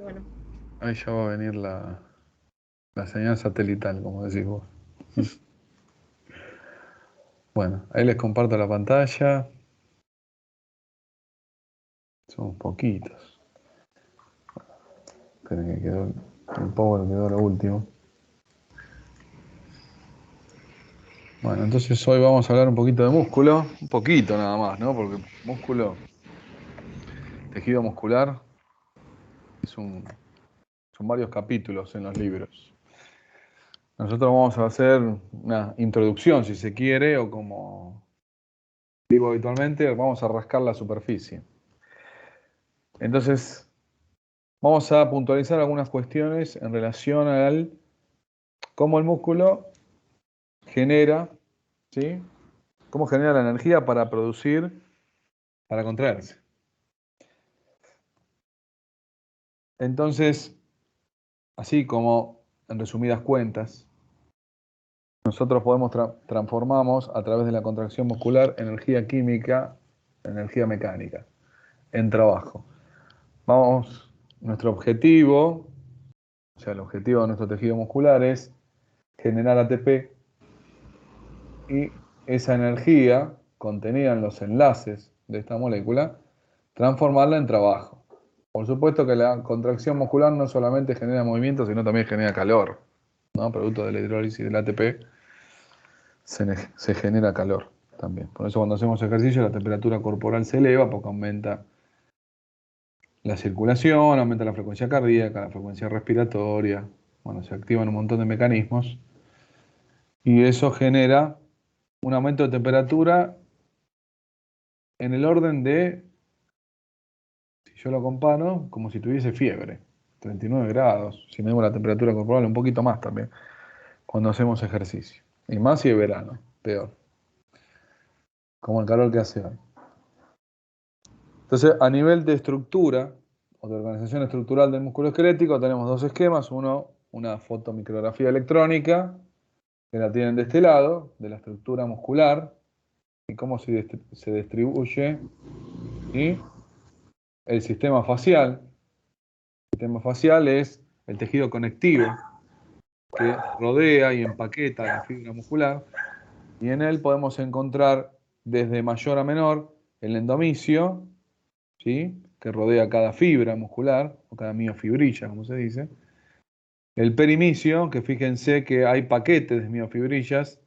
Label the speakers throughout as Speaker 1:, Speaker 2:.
Speaker 1: Bueno,
Speaker 2: Ahí ya va a venir la señal satelital, como decís vos. Bueno, ahí les comparto la pantalla. Somos poquitos. Esperen que quedó el power, quedó lo último. Bueno, entonces hoy vamos a hablar un poquito de músculo. Un poquito nada más, ¿no? Porque músculo, tejido muscular, es son varios capítulos en los libros. Nosotros vamos a hacer una introducción, si se quiere, o como digo habitualmente, vamos a rascar la superficie. Entonces, vamos a puntualizar algunas cuestiones en relación al cómo el músculo genera, ¿sí? Cómo genera la energía para producir, para contraerse. Entonces, así como en resumidas cuentas, nosotros podemos transformamos a través de la contracción muscular energía química, energía mecánica, en trabajo. Nuestro objetivo, o sea, el objetivo de nuestro tejido muscular es generar ATP y esa energía contenida en los enlaces de esta molécula, transformarla en trabajo. Por supuesto que la contracción muscular no solamente genera movimiento, sino también genera calor, ¿no? Producto de la hidrólisis del ATP se genera calor también. Por eso cuando hacemos ejercicio la temperatura corporal se eleva porque aumenta la circulación, aumenta la frecuencia cardíaca, la frecuencia respiratoria, bueno, se activan un montón de mecanismos y eso genera un aumento de temperatura en el orden de, si yo lo comparo, como si tuviese fiebre, 39 grados, si medimos la temperatura corporal, un poquito más también, cuando hacemos ejercicio. Y más si es verano, peor, como el calor que hace hoy. Entonces, a nivel de estructura, o de organización estructural del músculo esquelético, tenemos dos esquemas. Uno, una fotomicrografía electrónica, que la tienen de este lado, de la estructura muscular, y cómo se distribuye, y el sistema facial. El sistema facial es el tejido conectivo que rodea y empaqueta la fibra muscular, y en él podemos encontrar desde mayor a menor el endomisio, ¿sí? Que rodea cada fibra muscular, o cada miofibrilla, como se dice. El perimisio, que fíjense que hay paquetes de miofibrillas,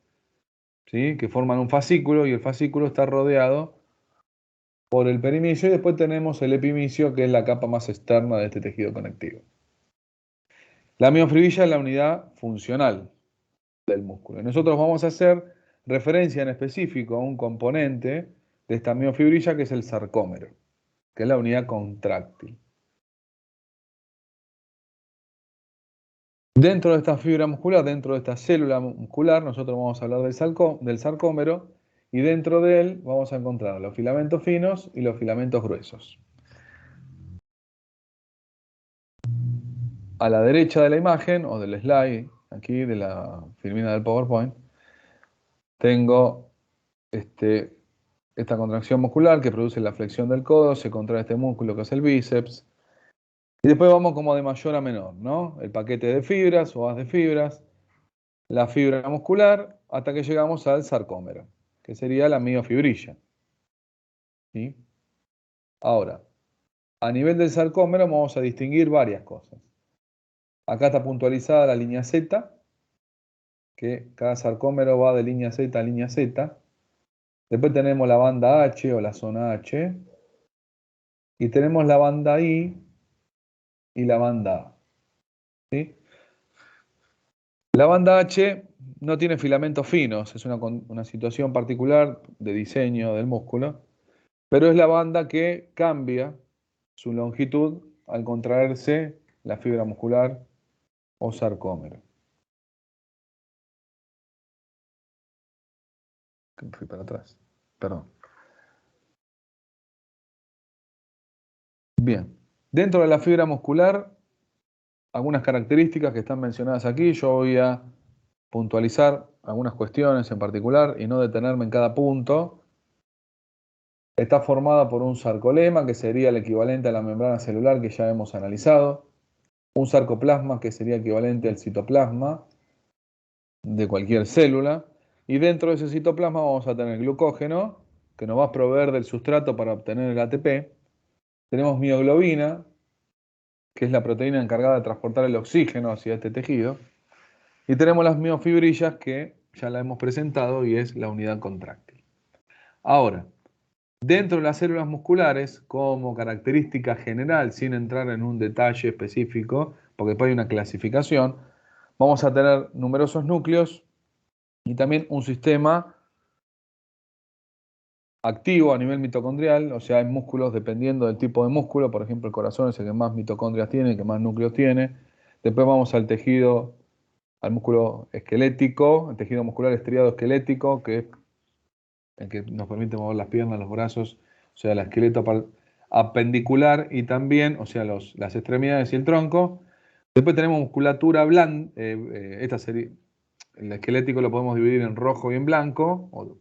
Speaker 2: ¿sí? Que forman un fascículo, y el fascículo está rodeado por el perimisio, y después tenemos el epimisio, que es la capa más externa de este tejido conectivo. La miofibrilla es la unidad funcional del músculo. Y nosotros vamos a hacer referencia en específico a un componente de esta miofibrilla, que es el sarcómero, que es la unidad contráctil. Dentro de esta fibra muscular, dentro de esta célula muscular, nosotros vamos a hablar del sarcómero, y dentro de él vamos a encontrar los filamentos finos y los filamentos gruesos. A la derecha de la imagen, o del slide, aquí de la filmina del PowerPoint, tengo esta contracción muscular que produce la flexión del codo, se contrae este músculo que es el bíceps, y después vamos como de mayor a menor, ¿no? El paquete de fibras o haz de fibras, la fibra muscular, hasta que llegamos al sarcómero, que sería la miofibrilla, ¿sí? Ahora, a nivel del sarcómero vamos a distinguir varias cosas. Acá está puntualizada la línea Z, que cada sarcómero va de línea Z a línea Z. Después tenemos la banda H o la zona H. Y tenemos la banda I y la banda A, ¿sí? La banda H no tiene filamentos finos, es una situación particular de diseño del músculo, pero es la banda que cambia su longitud al contraerse la fibra muscular o sarcómero. Fui para atrás, perdón. Bien, dentro de la fibra muscular, algunas características que están mencionadas aquí, yo voy a puntualizar algunas cuestiones en particular y no detenerme en cada punto. Está formada por un sarcolema, que sería el equivalente a la membrana celular que ya hemos analizado. un sarcoplasma que sería equivalente al citoplasma de cualquier célula, y dentro de ese citoplasma vamos a tener glucógeno, que nos va a proveer del sustrato para obtener el ATP. Tenemos mioglobina, que es la proteína encargada de transportar el oxígeno hacia este tejido. Y tenemos las miofibrillas, que ya la hemos presentado y es la unidad contráctil. Ahora, dentro de las células musculares, como característica general, sin entrar en un detalle específico, porque después hay una clasificación, vamos a tener numerosos núcleos y también un sistema activo a nivel mitocondrial, o sea, hay músculos dependiendo del tipo de músculo, por ejemplo, el corazón es el que más mitocondrias tiene, el que más núcleos tiene. Después vamos al tejido, al músculo esquelético, el tejido muscular estriado esquelético, que es el que nos permite mover las piernas, los brazos, o sea, el esqueleto apendicular y también, o sea, las extremidades y el tronco. Después tenemos musculatura blanda, esta sería, el esquelético lo podemos dividir en rojo y en blanco, o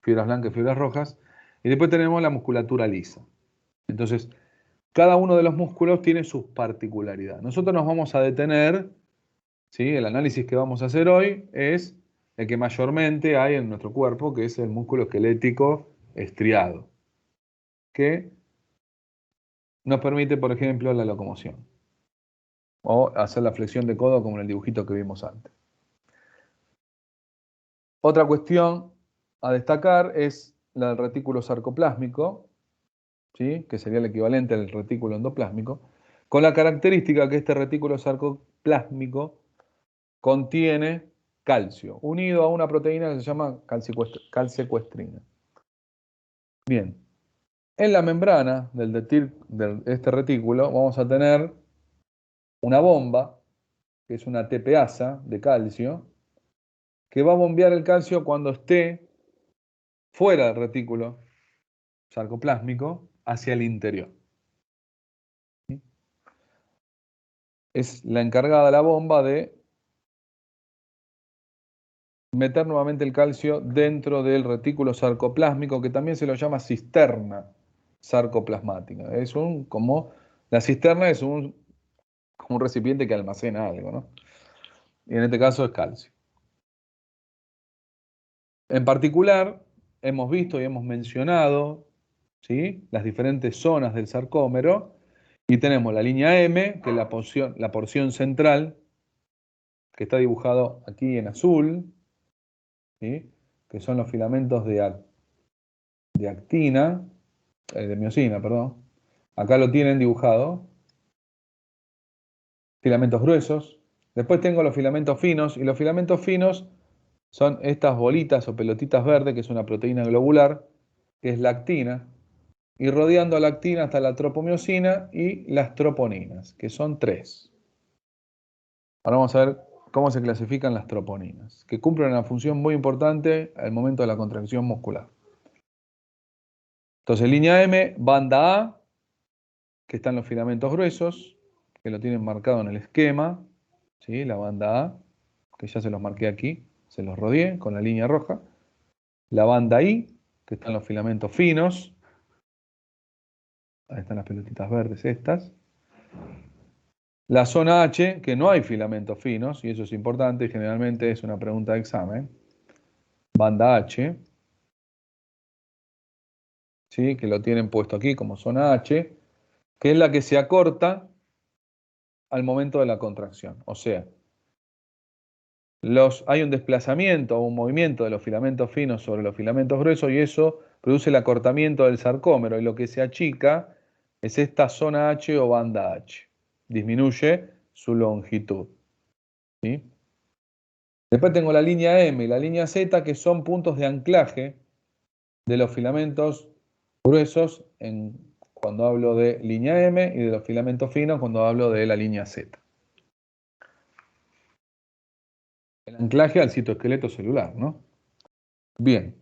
Speaker 2: fibras blancas y fibras rojas, y después tenemos la musculatura lisa. Entonces, cada uno de los músculos tiene sus particularidades. Nosotros nos vamos a detener, ¿sí? El análisis que vamos a hacer hoy es el que mayormente hay en nuestro cuerpo, que es el músculo esquelético estriado, que nos permite, por ejemplo, la locomoción, o hacer la flexión de codo como en el dibujito que vimos antes. Otra cuestión a destacar es la del retículo sarcoplásmico, ¿sí? Que sería el equivalente al retículo endoplásmico, con la característica que este retículo sarcoplásmico contiene calcio, unido a una proteína que se llama calsecuestrina. Bien, en la membrana de este retículo vamos a tener una bomba, que es una tepeasa de calcio, que va a bombear el calcio cuando esté fuera del retículo sarcoplásmico hacia el interior. Es la encargada de la bomba de meter nuevamente el calcio dentro del retículo sarcoplásmico, que también se lo llama cisterna sarcoplasmática. La cisterna es como un recipiente que almacena algo, ¿no? Y en este caso es calcio. En particular, hemos visto y hemos mencionado, ¿sí?, las diferentes zonas del sarcómero, y tenemos la línea M, que es la porción central, que está dibujado aquí en azul, ¿sí?, que son los filamentos de actina, de miosina, perdón. Acá lo tienen dibujado. Filamentos gruesos. Después tengo los filamentos finos, y los filamentos finos son estas bolitas o pelotitas verdes, que es una proteína globular, que es la actina, y rodeando a la actina está la tropomiosina y las troponinas, que son 3. Ahora vamos a ver cómo se clasifican las troponinas, que cumplen una función muy importante al momento de la contracción muscular. Entonces, línea M, banda A, que están los filamentos gruesos, que lo tienen marcado en el esquema, ¿sí?, la banda A, que ya se los marqué aquí, se los rodeé con la línea roja. La banda I, que están los filamentos finos, ahí están las pelotitas verdes estas. La zona H, que no hay filamentos finos, y eso es importante, generalmente es una pregunta de examen. Banda H, ¿sí?, que lo tienen puesto aquí como zona H, que es la que se acorta al momento de la contracción. O sea, hay un desplazamiento o un movimiento de los filamentos finos sobre los filamentos gruesos, y eso produce el acortamiento del sarcómero, y lo que se achica es esta zona H o banda H. Disminuye su longitud, ¿sí? Después tengo la línea M y la línea Z, que son puntos de anclaje de los filamentos gruesos cuando hablo de línea M, y de los filamentos finos cuando hablo de la línea Z. El anclaje al citoesqueleto celular, ¿no? Bien.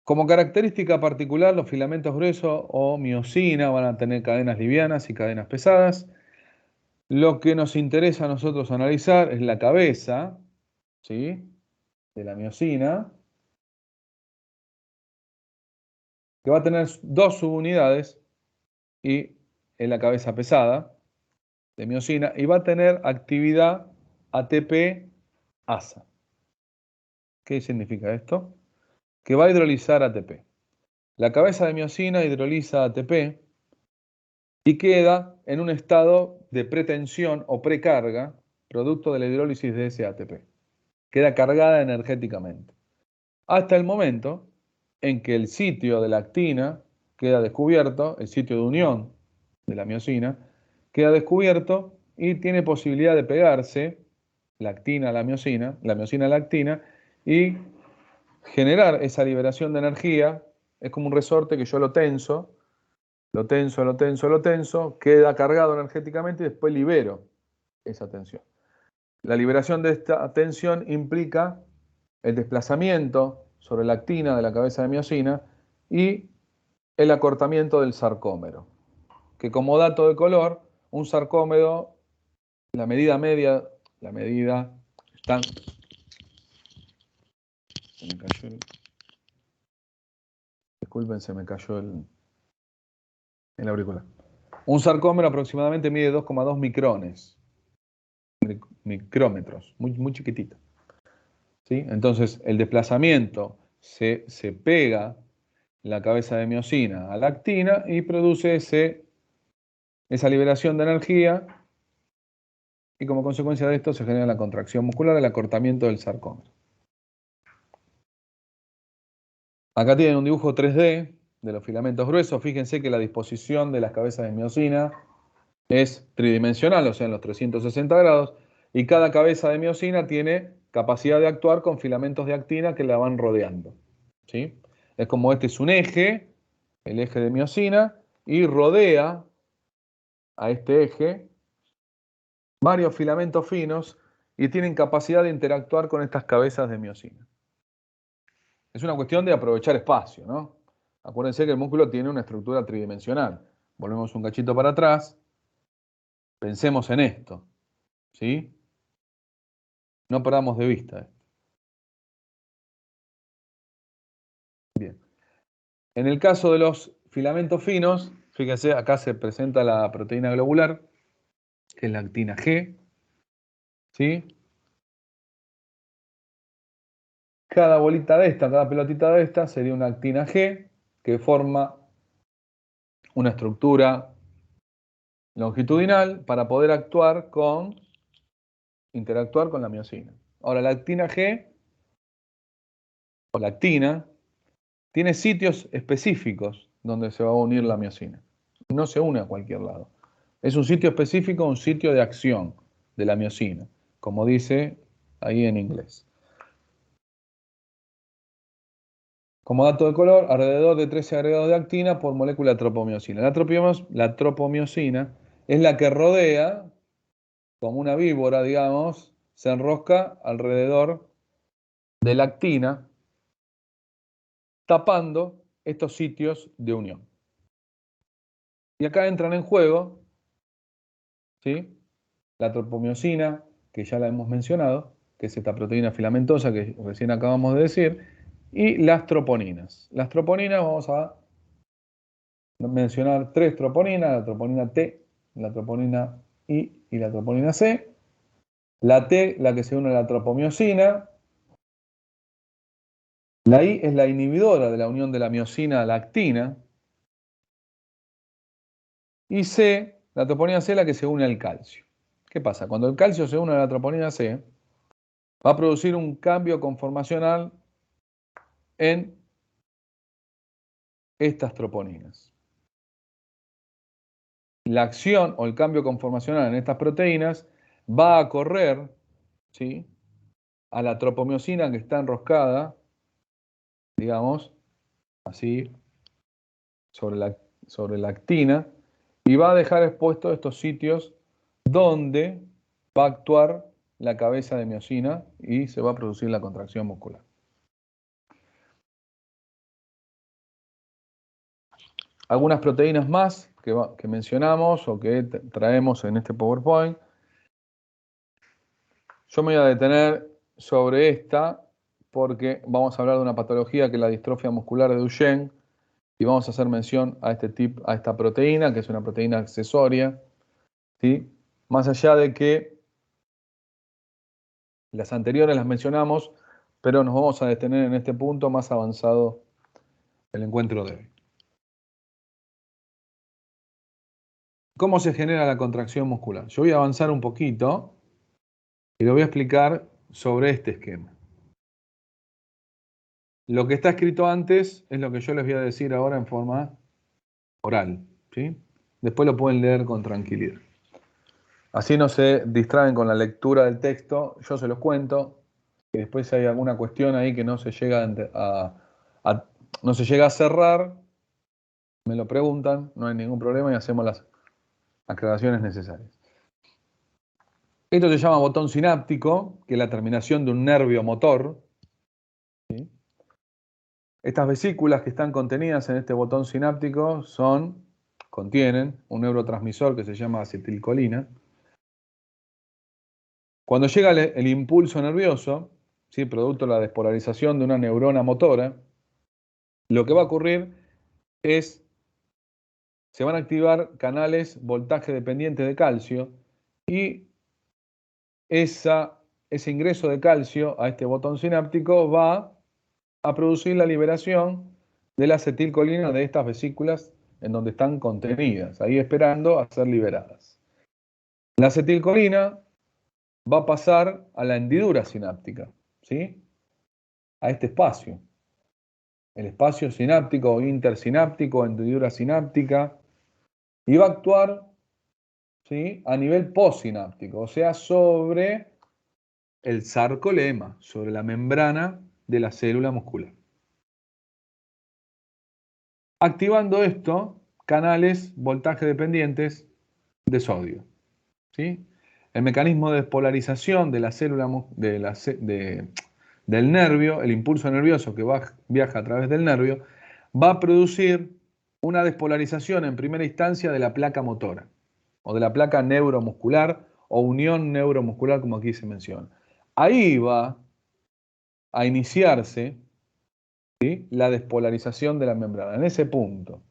Speaker 2: Como característica particular, los filamentos gruesos o miosina van a tener cadenas livianas y cadenas pesadas. Lo que nos interesa a nosotros analizar es la cabeza, ¿sí?, de la miosina, que va a tener 2 subunidades, y es la cabeza pesada de miosina y va a tener actividad ATP-ASA. ¿Qué significa esto? Que va a hidrolizar ATP. La cabeza de miosina hidroliza ATP y queda en un estado de pretensión o precarga, producto de la hidrólisis de ese ATP. Queda cargada energéticamente. Hasta el momento en que el sitio de la actina queda descubierto, el sitio de unión de la miosina, queda descubierto y tiene posibilidad de pegarse la actina a la miosina a la actina y generar esa liberación de energía. Es como un resorte que yo lo tenso, queda cargado energéticamente y después libero esa tensión. La liberación de esta tensión implica el desplazamiento sobre la actina de la cabeza de miosina y el acortamiento del sarcómero, que como dato de color, un sarcómero, la medida media, está... Se me cayó disculpen, se me cayó el auricular. Un sarcómero aproximadamente mide 2,2 micrones, micrómetros, muy chiquitito. ¿Sí? Entonces, el desplazamiento se pega la cabeza de miosina a la actina y produce esa liberación de energía y como consecuencia de esto se genera la contracción muscular, el acortamiento del sarcómero. Acá tienen un dibujo 3D de los filamentos gruesos. Fíjense que la disposición de las cabezas de miosina es tridimensional, o sea, en los 360 grados, y cada cabeza de miosina tiene capacidad de actuar con filamentos de actina que la van rodeando. ¿Sí? Es como este es un eje, el eje de miosina, y rodea a este eje varios filamentos finos y tienen capacidad de interactuar con estas cabezas de miosina. Es una cuestión de aprovechar espacio, ¿no? Acuérdense que el músculo tiene una estructura tridimensional. Volvemos un cachito para atrás. Pensemos en esto, ¿sí? No perdamos de vista esto. Bien. En el caso de los filamentos finos, fíjense, acá se presenta la proteína globular, que es la actina G, ¿sí? Cada bolita de esta, cada pelotita de esta sería una actina G que forma una estructura longitudinal para poder interactuar con la miosina. Ahora, la actina G o la actina tiene sitios específicos donde se va a unir la miosina. No se une a cualquier lado. Es un sitio específico, un sitio de acción de la miosina, como dice ahí en inglés. Como dato de color, alrededor de 13 agregados de actina por molécula de tropomiosina. La tropomiosina es la que rodea, como una víbora, digamos, se enrosca alrededor de la actina, tapando estos sitios de unión. Y acá entran en juego, ¿sí?, la tropomiosina, que ya la hemos mencionado, que es esta proteína filamentosa que recién acabamos de decir, y las troponinas. Las troponinas vamos a mencionar 3 troponinas, la troponina T, la troponina I y la troponina C. La T, la que se une a la tropomiosina. La I es la inhibidora de la unión de la miosina a la actina. Y C, la troponina C, la que se une al calcio. ¿Qué pasa? Cuando el calcio se une a la troponina C, va a producir un cambio conformacional en estas troponinas. La acción o el cambio conformacional en estas proteínas va a correr, ¿sí?, a la tropomiosina que está enroscada, digamos, así, sobre la actina, y va a dejar expuestos estos sitios donde va a actuar la cabeza de miosina y se va a producir la contracción muscular. Algunas proteínas más que mencionamos o que traemos en este PowerPoint. Yo me voy a detener sobre esta porque vamos a hablar de una patología que es la distrofia muscular de Duchenne, y vamos a hacer mención a a esta proteína, que es una proteína accesoria, ¿sí? Más allá de que las anteriores las mencionamos, pero nos vamos a detener en este punto más avanzado el encuentro de hoy. ¿Cómo se genera la contracción muscular? Yo voy a avanzar un poquito y lo voy a explicar sobre este esquema. Lo que está escrito antes es lo que yo les voy a decir ahora en forma oral, ¿sí? Después lo pueden leer con tranquilidad. Así no se distraen con la lectura del texto, yo se los cuento, y después si hay alguna cuestión ahí que no se llega no se llega a cerrar, me lo preguntan, no hay ningún problema y hacemos las aclaraciones necesarias. Esto se llama botón sináptico, que es la terminación de un nervio motor, ¿sí? Estas vesículas que están contenidas en este botón sináptico contienen un neurotransmisor que se llama acetilcolina. Cuando llega el impulso nervioso, ¿sí?, producto de la despolarización de una neurona motora, lo que va a ocurrir es, se van a activar canales voltaje dependiente de calcio y ese ingreso de calcio a este botón sináptico va a producir la liberación de la acetilcolina de estas vesículas en donde están contenidas, ahí esperando a ser liberadas. La acetilcolina va a pasar a la hendidura sináptica, ¿sí?, a este espacio, el espacio sináptico o intersináptico, hendidura sináptica, y va a actuar, ¿sí?, a nivel postsináptico, o sea, sobre el sarcolema, sobre la membrana de la célula muscular. Activando esto, canales voltaje dependientes de sodio, ¿sí? El mecanismo de despolarización de la célula del nervio, el impulso nervioso que viaja a través del nervio, va a producir una despolarización en primera instancia de la placa motora, o de la placa neuromuscular, o unión neuromuscular, como aquí se menciona. Ahí va a iniciarse, ¿sí?, la despolarización de la membrana, en ese punto.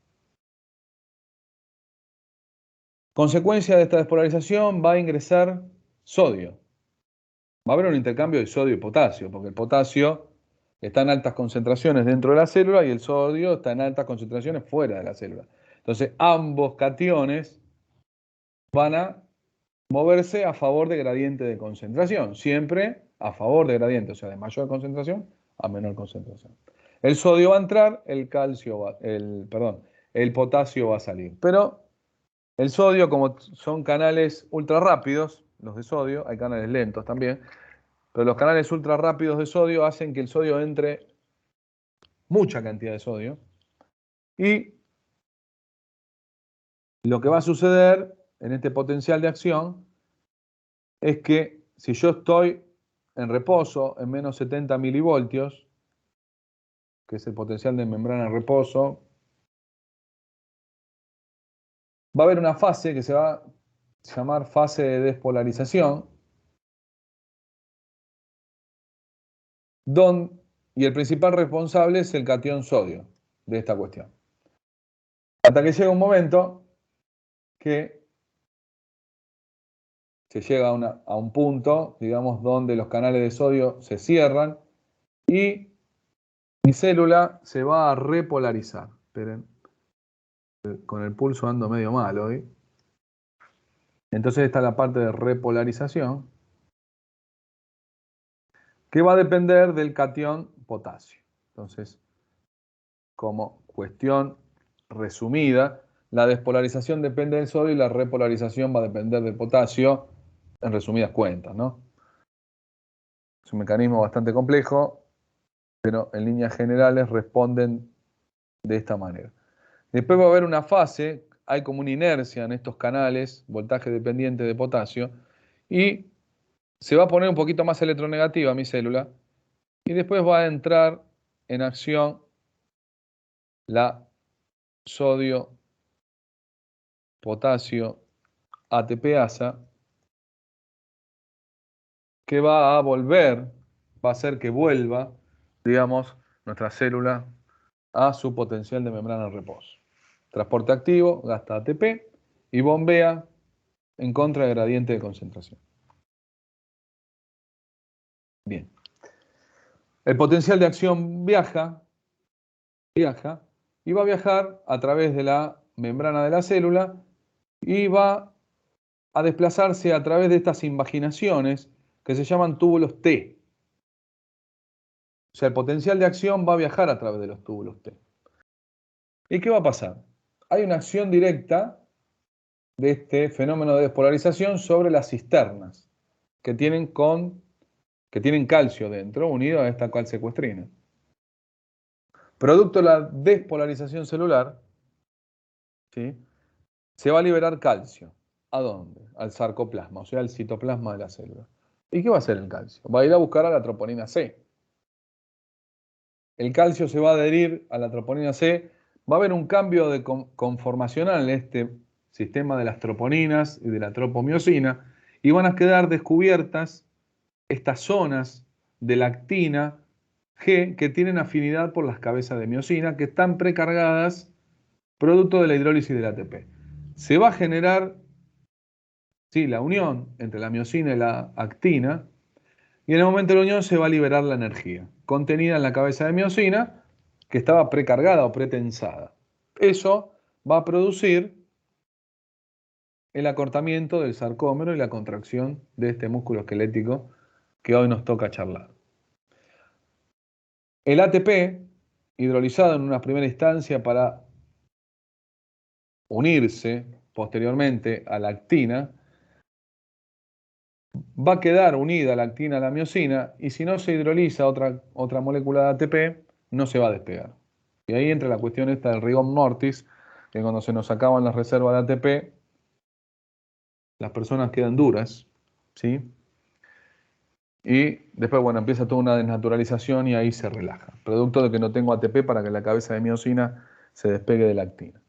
Speaker 2: Consecuencia de esta despolarización va a ingresar sodio. Va a haber un intercambio de sodio y potasio, porque el potasio está en altas concentraciones dentro de la célula y el sodio está en altas concentraciones fuera de la célula. Entonces, ambos cationes van a moverse a favor de gradiente de concentración, siempre a favor de gradiente, o sea, de mayor concentración a menor concentración. El sodio va a entrar, el potasio va a salir. Pero el sodio, como son canales ultra rápidos, los de sodio, hay canales lentos también, pero los canales ultra rápidos de sodio hacen que el sodio entre mucha cantidad de sodio. Y lo que va a suceder en este potencial de acción es que si yo estoy en reposo en menos 70 milivoltios, que es el potencial de membrana en reposo, va a haber una fase que se va a llamar fase de despolarización, y el principal responsable es el catión sodio de esta cuestión. Hasta que llega un momento que se llega a un punto, digamos, donde los canales de sodio se cierran y mi célula se va a repolarizar. Esperen, con el pulso ando medio mal hoy. Entonces está la parte de repolarización, que va a depender del catión potasio. Entonces, como cuestión resumida, la despolarización depende del sodio y la repolarización va a depender del potasio, en resumidas cuentas, ¿no? Es un mecanismo bastante complejo, pero en líneas generales responden de esta manera. Después va a haber una fase, hay como una inercia en estos canales, voltaje dependiente de potasio, y se va a poner un poquito más electronegativa mi célula, y después va a entrar en acción la sodio, potasio, ATPasa, que va a volver, va a hacer que vuelva, digamos, nuestra célula a su potencial de membrana en reposo. Transporte activo, gasta ATP y bombea en contra del gradiente de concentración. Bien. El potencial de acción viaja y va a viajar a través de la membrana de la célula y va a desplazarse a través de estas invaginaciones que se llaman túbulos T. O sea, el potencial de acción va a viajar a través de los túbulos T. ¿Y qué va a pasar? Hay una acción directa de este fenómeno de despolarización sobre las cisternas que tienen calcio dentro, unido a esta calsecuestrina. Producto de la despolarización celular, ¿sí?, se va a liberar calcio. ¿A dónde? Al sarcoplasma, o sea, al citoplasma de la célula. ¿Y qué va a hacer el calcio? Va a ir a buscar a la troponina C. El calcio se va a adherir a la troponina C. Va a haber un cambio conformacional en este sistema de las troponinas y de la tropomiosina, y van a quedar descubiertas estas zonas de la actina G que tienen afinidad por las cabezas de miosina, que están precargadas producto de la hidrólisis del ATP. Se va a generar, sí, la unión entre la miosina y la actina, y en el momento de la unión se va a liberar la energía contenida en la cabeza de miosina, que estaba precargada o pretensada. Eso va a producir el acortamiento del sarcómero y la contracción de este músculo esquelético que hoy nos toca charlar. El ATP, hidrolizado en una primera instancia para unirse posteriormente a la actina, va a quedar unida la actina a la miosina, y si no se hidroliza otra molécula de ATP, no se va a despegar. Y ahí entra la cuestión esta del rigor mortis, que cuando se nos acaban las reservas de ATP, las personas quedan duras, ¿sí? Y después, bueno, empieza toda una desnaturalización y ahí se relaja. Producto de que no tengo ATP para que la cabeza de miosina se despegue de la actina.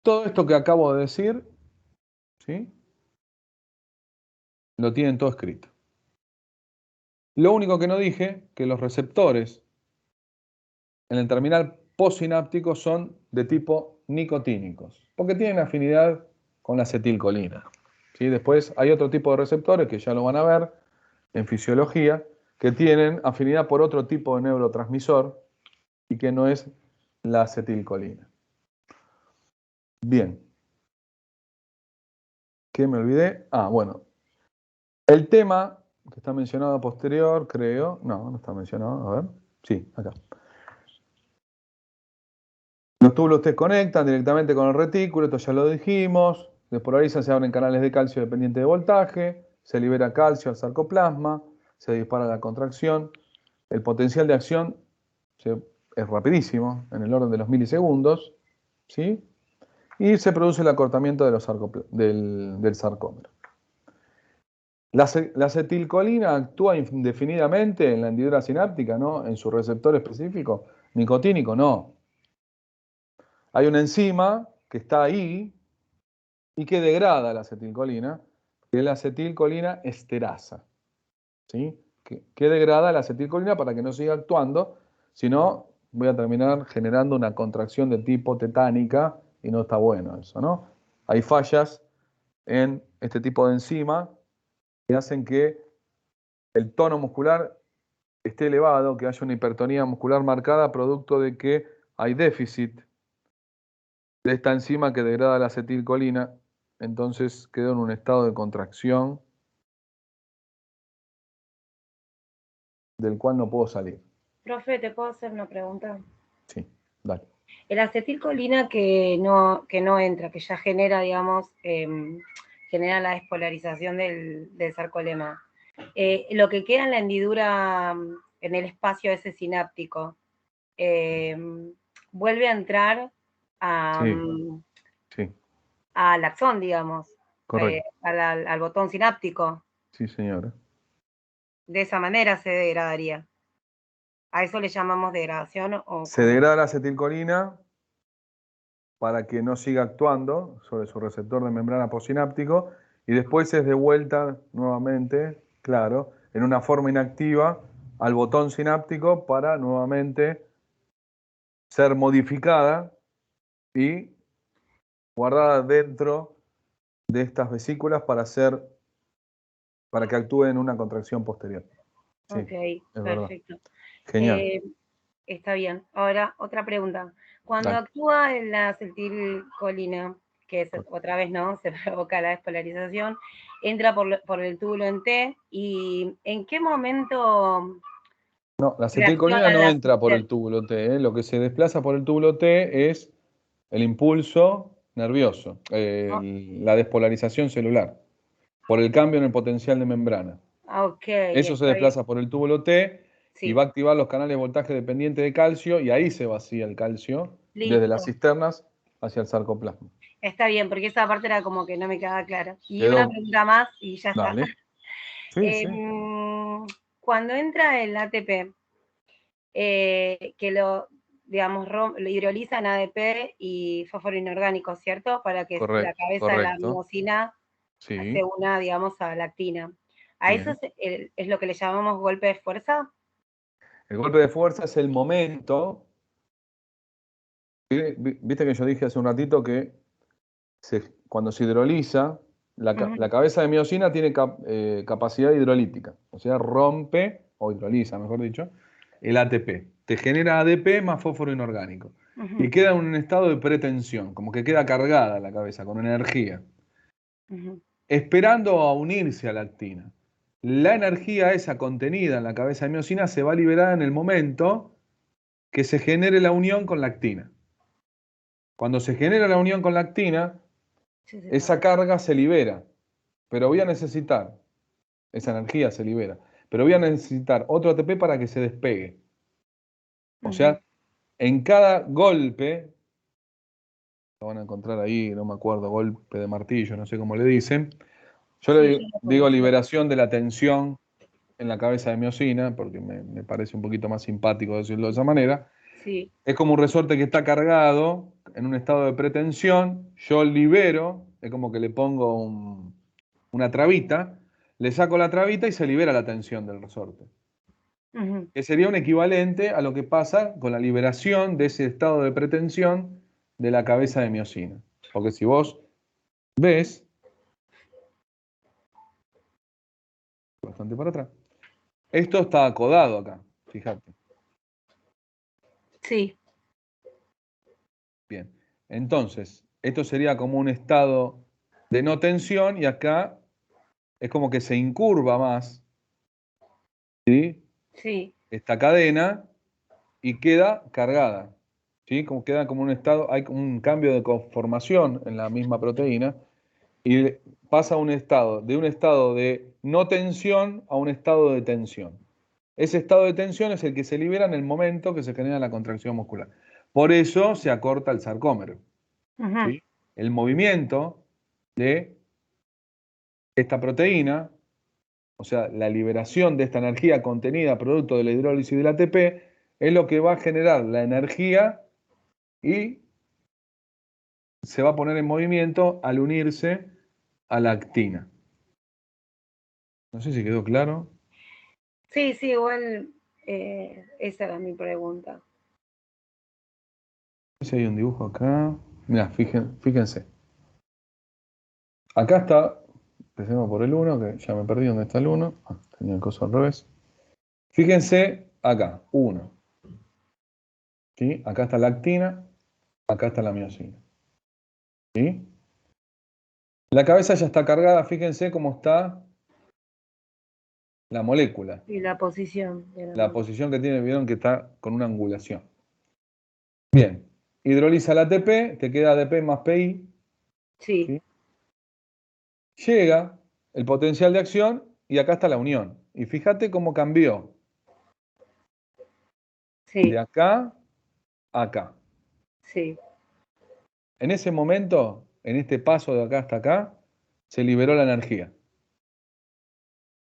Speaker 2: Todo esto que acabo de decir, ¿sí?, lo tienen todo escrito. Lo único que no dije, que los receptores en el terminal postsináptico son de tipo nicotínicos, porque tienen afinidad con la acetilcolina. ¿Sí? Después hay otro tipo de receptores, que ya lo van a ver en fisiología, que tienen afinidad por otro tipo de neurotransmisor y que no es la acetilcolina. Bien. ¿Qué me olvidé? Ah, bueno. El tema que está mencionado posterior, creo. No está mencionado. A ver. Sí, acá. Los túbulos T conectan directamente con el retículo, esto ya lo dijimos. Despolarizan, se abren canales de calcio dependientes de voltaje, se libera calcio al sarcoplasma, se dispara la contracción. El potencial de acción es rapidísimo, en el orden de los milisegundos, ¿sí? Y se produce el acortamiento del sarcómero. La acetilcolina actúa indefinidamente en la hendidura sináptica, ¿no?, en su receptor específico nicotínico, no. Hay una enzima que está ahí y que degrada la acetilcolina, que es la acetilcolina esterasa, ¿sí? Que degrada la acetilcolina para que no siga actuando, si no voy a terminar generando una contracción de tipo tetánica y no está bueno eso, ¿no? Hay fallas en este tipo de enzima que hacen que el tono muscular esté elevado, que haya una hipertonía muscular marcada, producto de que hay déficit de esta enzima que degrada la acetilcolina, entonces quedo en un estado de contracción del cual no puedo salir.
Speaker 1: Profe, ¿te puedo hacer una pregunta?
Speaker 2: Sí, dale.
Speaker 1: El acetilcolina que no entra, que ya genera, digamos, genera la despolarización del sarcolema. Lo que queda en la hendidura, en el espacio ese sináptico, vuelve a entrar
Speaker 2: Sí,
Speaker 1: al axón, digamos,
Speaker 2: correcto.
Speaker 1: al botón sináptico.
Speaker 2: Sí, señora.
Speaker 1: De esa manera se degradaría. ¿A eso le llamamos degradación o
Speaker 2: Se
Speaker 1: cómo?
Speaker 2: degrada la acetilcolina para que no siga actuando sobre su receptor de membrana postsináptico y después es devuelta nuevamente, claro, en una forma inactiva al botón sináptico para nuevamente ser modificada y guardada dentro de estas vesículas para que actúe en una contracción posterior. Sí,
Speaker 1: Ok,
Speaker 2: es verdad.
Speaker 1: perfecto.
Speaker 2: Genial.
Speaker 1: Está bien. Ahora, otra pregunta. Cuando
Speaker 2: Dale.
Speaker 1: actúa en la acetilcolina, que es, otra vez no, se provoca la despolarización, entra por el túbulo en T, y ¿en qué momento
Speaker 2: No, la acetilcolina
Speaker 1: reacciona
Speaker 2: no
Speaker 1: la
Speaker 2: entra por el
Speaker 1: sustancia?
Speaker 2: túbulo T. Lo que se desplaza por el túbulo T es el impulso nervioso, la despolarización celular, por el cambio en el potencial de membrana.
Speaker 1: Ok,
Speaker 2: Eso se
Speaker 1: está bien.
Speaker 2: desplaza por el túbulo T y
Speaker 1: Sí,
Speaker 2: va a activar los canales de voltaje dependiente de calcio y ahí se vacía el calcio desde las
Speaker 1: listo.
Speaker 2: cisternas hacia el sarcoplasma.
Speaker 1: Está bien, porque esa parte era como que no me quedaba clara. Y una
Speaker 2: Quedó,
Speaker 1: pregunta más y ya está.
Speaker 2: dale. Sí, sí.
Speaker 1: Cuando entra el ATP, que lo, digamos, lo hidroliza en ADP y fósforo inorgánico, ¿cierto? Para que la cabeza de la
Speaker 2: Correcto.
Speaker 1: miosina se
Speaker 2: Sí,
Speaker 1: una, digamos, a la actina. ¿A eso
Speaker 2: bien.
Speaker 1: es lo que le llamamos golpe de fuerza?
Speaker 2: El golpe de fuerza es el momento. Viste que yo dije hace un ratito que cuando se hidroliza, la cabeza de miosina tiene capacidad hidrolítica, o sea, rompe, o hidroliza, mejor dicho, el ATP. Te genera ADP más fósforo inorgánico. Y queda en un estado de pretensión, como que queda cargada la cabeza, con energía, esperando a unirse a la actina. La energía esa contenida en la cabeza de miosina se va a liberar en el momento que se genere la unión con la actina. Cuando se genera la unión con la actina, esa carga se libera, pero voy a necesitar, esa energía se libera, pero voy a necesitar otro ATP para que se despegue. O sea, en cada golpe, lo van a encontrar ahí, no me acuerdo, golpe de martillo, no sé cómo le dicen, yo
Speaker 1: Sí,
Speaker 2: le
Speaker 1: yo lo
Speaker 2: digo
Speaker 1: conocía.
Speaker 2: liberación de la tensión en la cabeza de miosina, porque me parece un poquito más simpático decirlo de esa manera.
Speaker 1: Sí.
Speaker 2: Es como un resorte que está cargado en un estado de pretensión, yo libero, es como que le pongo una trabita, le saco la trabita y se libera la tensión del resorte. Que sería un equivalente a lo que pasa con la liberación de ese estado de pretensión de la cabeza de miosina. Porque si vos ves, bastante para atrás, esto está acodado acá, fíjate.
Speaker 1: Sí,
Speaker 2: Bien, entonces, esto sería como un estado de no tensión y acá es como que se incurva más, ¿sí?
Speaker 1: sí.
Speaker 2: Esta cadena y queda cargada, ¿sí? Como queda como un estado, hay como un cambio de conformación en la misma proteína y pasa a de un estado de no tensión a un estado de tensión. Ese estado de tensión es el que se libera en el momento que se genera la contracción muscular. Por eso se acorta el sarcómero, ¿sí? El movimiento de esta proteína, o sea, la liberación de esta energía contenida producto de la hidrólisis del ATP, es lo que va a generar la energía y se va a poner en movimiento al unirse a la actina. No sé si quedó claro.
Speaker 1: Sí, sí, igual esa era mi pregunta.
Speaker 2: Si hay un dibujo acá. Mirá, fíjense. Acá está, empecemos por el 1, que ya me perdí dónde está el 1. Tenía el coso al revés. Fíjense acá, 1. ¿Sí? Acá está la actina, acá está la miosina. ¿Sí? La cabeza ya está cargada, fíjense cómo está la molécula.
Speaker 1: Y la posición de la
Speaker 2: La
Speaker 1: molécula.
Speaker 2: posición que tiene, vieron que está con una angulación. Bien, hidroliza el ATP, te queda ADP más PI.
Speaker 1: Sí,
Speaker 2: ¿Sí? Llega el potencial de acción y acá está la unión. Y fíjate cómo cambió de
Speaker 1: sí,
Speaker 2: acá a acá.
Speaker 1: sí,
Speaker 2: En ese momento, en este paso de acá hasta acá, se liberó la energía.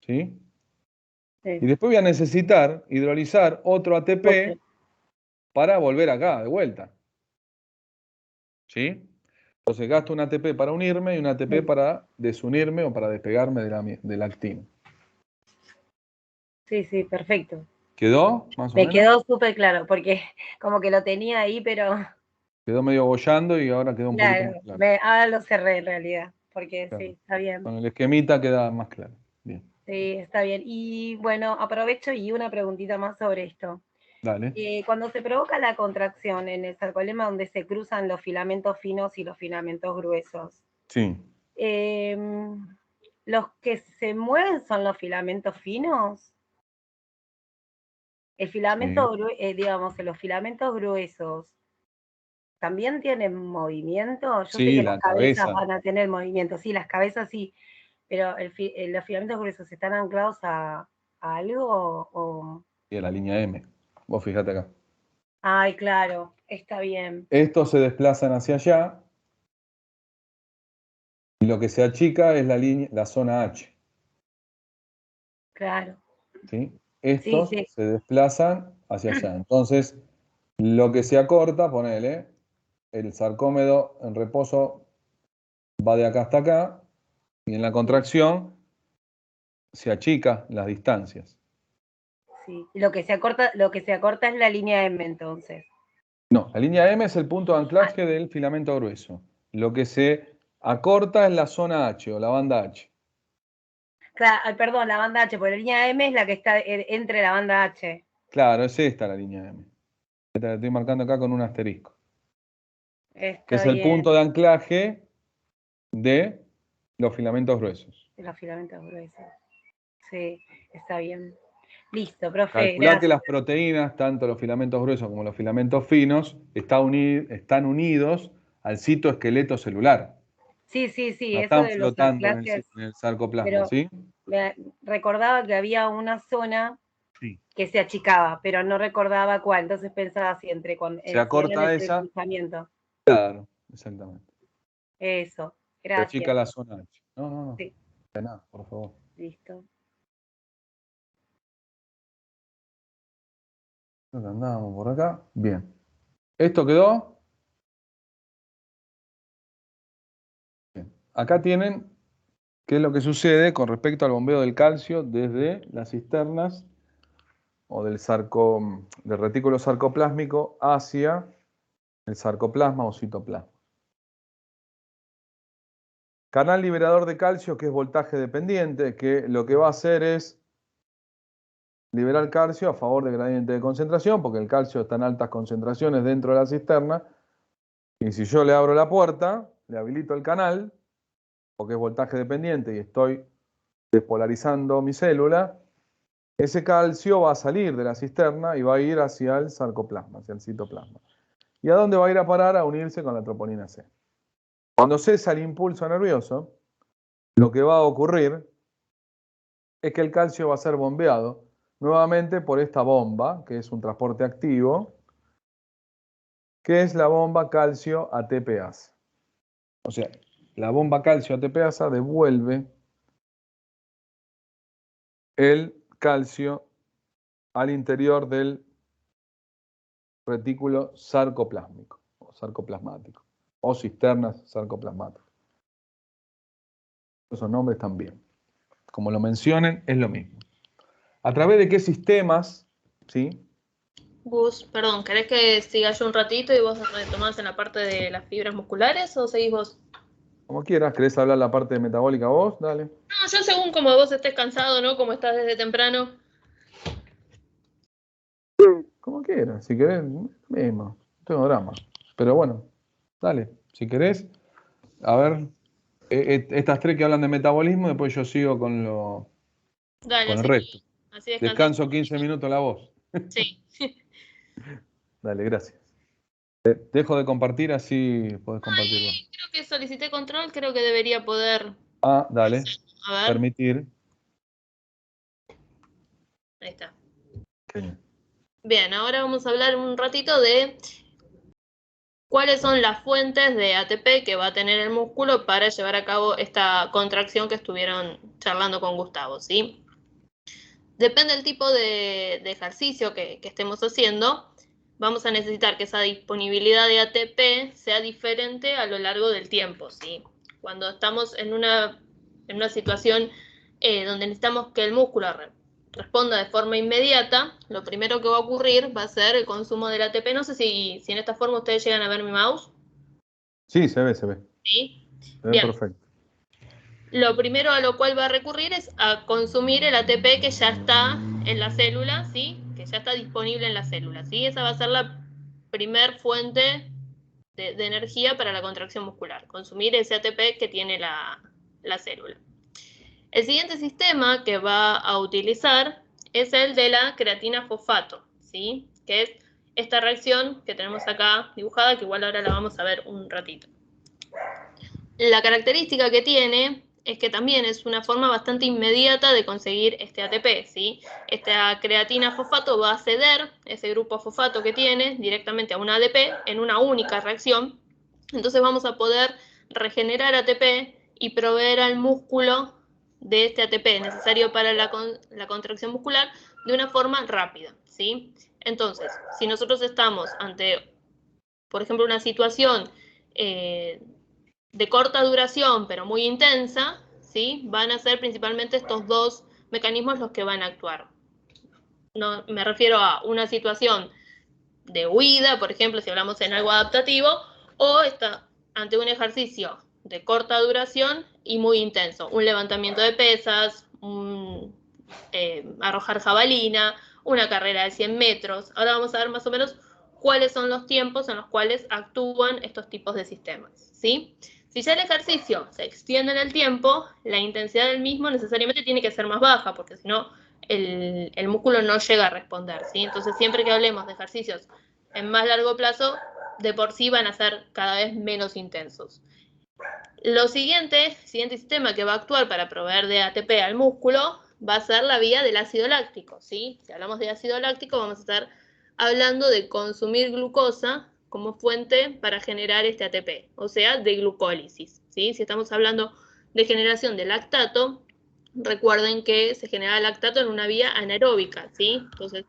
Speaker 2: ¿Sí? Y
Speaker 1: sí.
Speaker 2: después voy a necesitar hidrolizar otro
Speaker 1: Otro.
Speaker 2: ATP para volver acá, de vuelta. ¿Sí? Entonces gasto un ATP para unirme y un ATP
Speaker 1: Sí,
Speaker 2: para desunirme o para despegarme de la actina.
Speaker 1: sí, sí, perfecto.
Speaker 2: ¿Quedó, más o
Speaker 1: Me
Speaker 2: menos?
Speaker 1: quedó súper claro, porque como que lo tenía ahí, pero
Speaker 2: Quedó medio bollando y ahora quedó un poquito
Speaker 1: claro,
Speaker 2: más claro.
Speaker 1: ahora lo cerré en realidad, porque
Speaker 2: Claro.
Speaker 1: sí, está bien.
Speaker 2: Con el esquemita queda más claro. Bien.
Speaker 1: Sí, está bien. Y bueno, aprovecho y una preguntita más sobre esto.
Speaker 2: Dale.
Speaker 1: Cuando se provoca la contracción en el sarcolema donde se cruzan los filamentos finos y los filamentos gruesos,
Speaker 2: Sí.
Speaker 1: ¿los que se mueven son los filamentos finos? El
Speaker 2: Sí.
Speaker 1: filamento, digamos, los filamentos gruesos, ¿también tienen movimiento? Yo sé
Speaker 2: Sí,
Speaker 1: que las
Speaker 2: la
Speaker 1: cabezas
Speaker 2: cabeza.
Speaker 1: van a tener movimiento, sí, las cabezas sí, pero los filamentos gruesos están anclados a algo o...
Speaker 2: Y a la línea M. Vos fíjate acá.
Speaker 1: Ay, claro, está bien,
Speaker 2: Estos se desplazan hacia allá y lo que se achica es la zona H.
Speaker 1: claro.
Speaker 2: ¿Sí?
Speaker 1: Sí,
Speaker 2: Estos
Speaker 1: sí,
Speaker 2: se desplazan hacia allá. Entonces, lo que se acorta, ponele, el sarcómedo en reposo va de acá hasta acá y en la contracción se achica las distancias.
Speaker 1: sí. Lo que se acorta es la línea M entonces.
Speaker 2: No, la línea M es el punto de
Speaker 1: Ah,
Speaker 2: anclaje del filamento grueso. Lo que se acorta es la zona H o la banda H.
Speaker 1: claro, ay, perdón, la banda H, porque la línea M es la que está entre la banda H.
Speaker 2: Claro, es esta la línea M. Esta la estoy marcando acá con un asterisco. Que
Speaker 1: Está
Speaker 2: es el
Speaker 1: bien,
Speaker 2: punto de anclaje de los filamentos gruesos.
Speaker 1: de los filamentos gruesos. Sí, está bien. Listo, profe,
Speaker 2: Calculá que
Speaker 1: gracias.
Speaker 2: las proteínas, tanto los filamentos gruesos como los filamentos finos, están unidos al citoesqueleto celular.
Speaker 1: Sí, sí, sí,
Speaker 2: No
Speaker 1: eso
Speaker 2: están
Speaker 1: de los
Speaker 2: flotando
Speaker 1: anclajes,
Speaker 2: en el sarcoplasma,
Speaker 1: pero
Speaker 2: ¿sí?
Speaker 1: recordaba que había una zona
Speaker 2: Sí.
Speaker 1: que se achicaba, pero no recordaba cuál, entonces pensaba si,
Speaker 2: Se
Speaker 1: si era en
Speaker 2: acorta
Speaker 1: el
Speaker 2: esa,
Speaker 1: cruzamiento.
Speaker 2: claro, exactamente.
Speaker 1: Eso,
Speaker 2: Se achica
Speaker 1: gracias.
Speaker 2: la zona H. No, no, no,
Speaker 1: Sí,
Speaker 2: de nada, por favor.
Speaker 1: listo.
Speaker 2: Creo que andábamos por acá. Bien. ¿Esto quedó? Bien. Acá tienen qué es lo que sucede con respecto al bombeo del calcio desde las cisternas o del retículo sarcoplásmico hacia el sarcoplasma o citoplasma. Canal liberador de calcio, que es voltaje dependiente, que lo que va a hacer es liberar calcio a favor del gradiente de concentración, porque el calcio está en altas concentraciones dentro de la cisterna, y si yo le abro la puerta, le habilito el canal, porque es voltaje dependiente y estoy despolarizando mi célula, ese calcio va a salir de la cisterna y va a ir hacia el sarcoplasma, hacia el citoplasma. ¿Y a dónde va a ir a parar? A unirse con la troponina C. Cuando cesa el impulso nervioso, lo que va a ocurrir es que el calcio va a ser bombeado nuevamente por esta bomba, que es un transporte activo, que es la bomba calcio ATPasa. O sea, la bomba calcio ATPasa devuelve el calcio al interior del retículo sarcoplásmico o sarcoplasmático o cisternas sarcoplasmáticas. Esos nombres también. Como lo mencionen, es lo mismo. ¿A través de qué sistemas? ¿Sí?
Speaker 3: Gus, perdón, ¿querés que siga yo un ratito y vos retomás en la parte de las fibras musculares o seguís vos?
Speaker 2: Como quieras. ¿Querés hablar la parte metabólica vos? Dale.
Speaker 3: No, yo según como vos estés cansado, ¿no? Como estás desde temprano.
Speaker 2: Como quieras. Si querés, mismo. No tengo drama. Pero bueno, dale. Si querés, a ver, estas tres que hablan de metabolismo, después yo sigo
Speaker 3: Dale,
Speaker 2: con el resto.
Speaker 3: así descansas.
Speaker 2: Descanso 15 minutos la voz.
Speaker 3: Sí.
Speaker 2: Dale, gracias. Dejo de compartir, así podés compartir vos.
Speaker 3: Creo que solicité control, creo que debería poder.
Speaker 2: Ah, dale.
Speaker 3: A ver,
Speaker 2: Permitir.
Speaker 3: ahí está.
Speaker 2: Genial.
Speaker 3: Bien, ahora vamos a hablar un ratito de cuáles son las fuentes de ATP que va a tener el músculo para llevar a cabo esta contracción que estuvieron charlando con Gustavo, ¿sí? Depende del tipo de ejercicio que estemos haciendo, vamos a necesitar que esa disponibilidad de ATP sea diferente a lo largo del tiempo, ¿sí? Cuando estamos en una situación donde necesitamos que el músculo responda de forma inmediata, lo primero que va a ocurrir va a ser el consumo del ATP. No sé si en esta forma ustedes llegan a ver mi mouse.
Speaker 2: Sí, se ve, se ve.
Speaker 3: ¿Sí?
Speaker 2: Se ve
Speaker 3: Bien.
Speaker 2: perfecto.
Speaker 3: Lo primero a lo cual va a recurrir es a consumir el ATP que ya está en la célula, ¿sí? Que ya está disponible en la célula, ¿sí? Esa va a ser la primer fuente de energía para la contracción muscular, consumir ese ATP que tiene la célula. El siguiente sistema que va a utilizar es el de la creatina fosfato, ¿sí? Que es esta reacción que tenemos acá dibujada, que igual ahora la vamos a ver un ratito. La característica que tiene es que también es una forma bastante inmediata de conseguir este ATP, ¿sí? Esta creatina fosfato va a ceder ese grupo fosfato que tiene directamente a un ADP en una única reacción. Entonces vamos a poder regenerar ATP y proveer al músculo de este ATP necesario para la contracción muscular de una forma rápida, ¿sí? Entonces, si nosotros estamos ante, por ejemplo, una situación de corta duración, pero muy intensa, ¿sí? Van a ser principalmente estos dos mecanismos los que van a actuar. No, me refiero a una situación de huida, por ejemplo, si hablamos en algo adaptativo, o está ante un ejercicio de corta duración y muy intenso, un levantamiento de pesas, arrojar jabalina, una carrera de 100 metros. Ahora vamos a ver más o menos cuáles son los tiempos en los cuales actúan estos tipos de sistemas, ¿sí? Si ya el ejercicio se extiende en el tiempo, la intensidad del mismo necesariamente tiene que ser más baja, porque si no, el músculo no llega a responder, ¿sí? Entonces, siempre que hablemos de ejercicios en más largo plazo, de por sí van a ser cada vez menos intensos. Lo siguiente sistema que va a actuar para proveer de ATP al músculo va a ser la vía del ácido láctico, ¿sí? Si hablamos de ácido láctico, vamos a estar hablando de consumir glucosa como fuente para generar este ATP, o sea, de glucólisis, ¿sí? Si estamos hablando de generación de lactato, recuerden que se genera lactato en una vía anaeróbica, ¿sí? Entonces,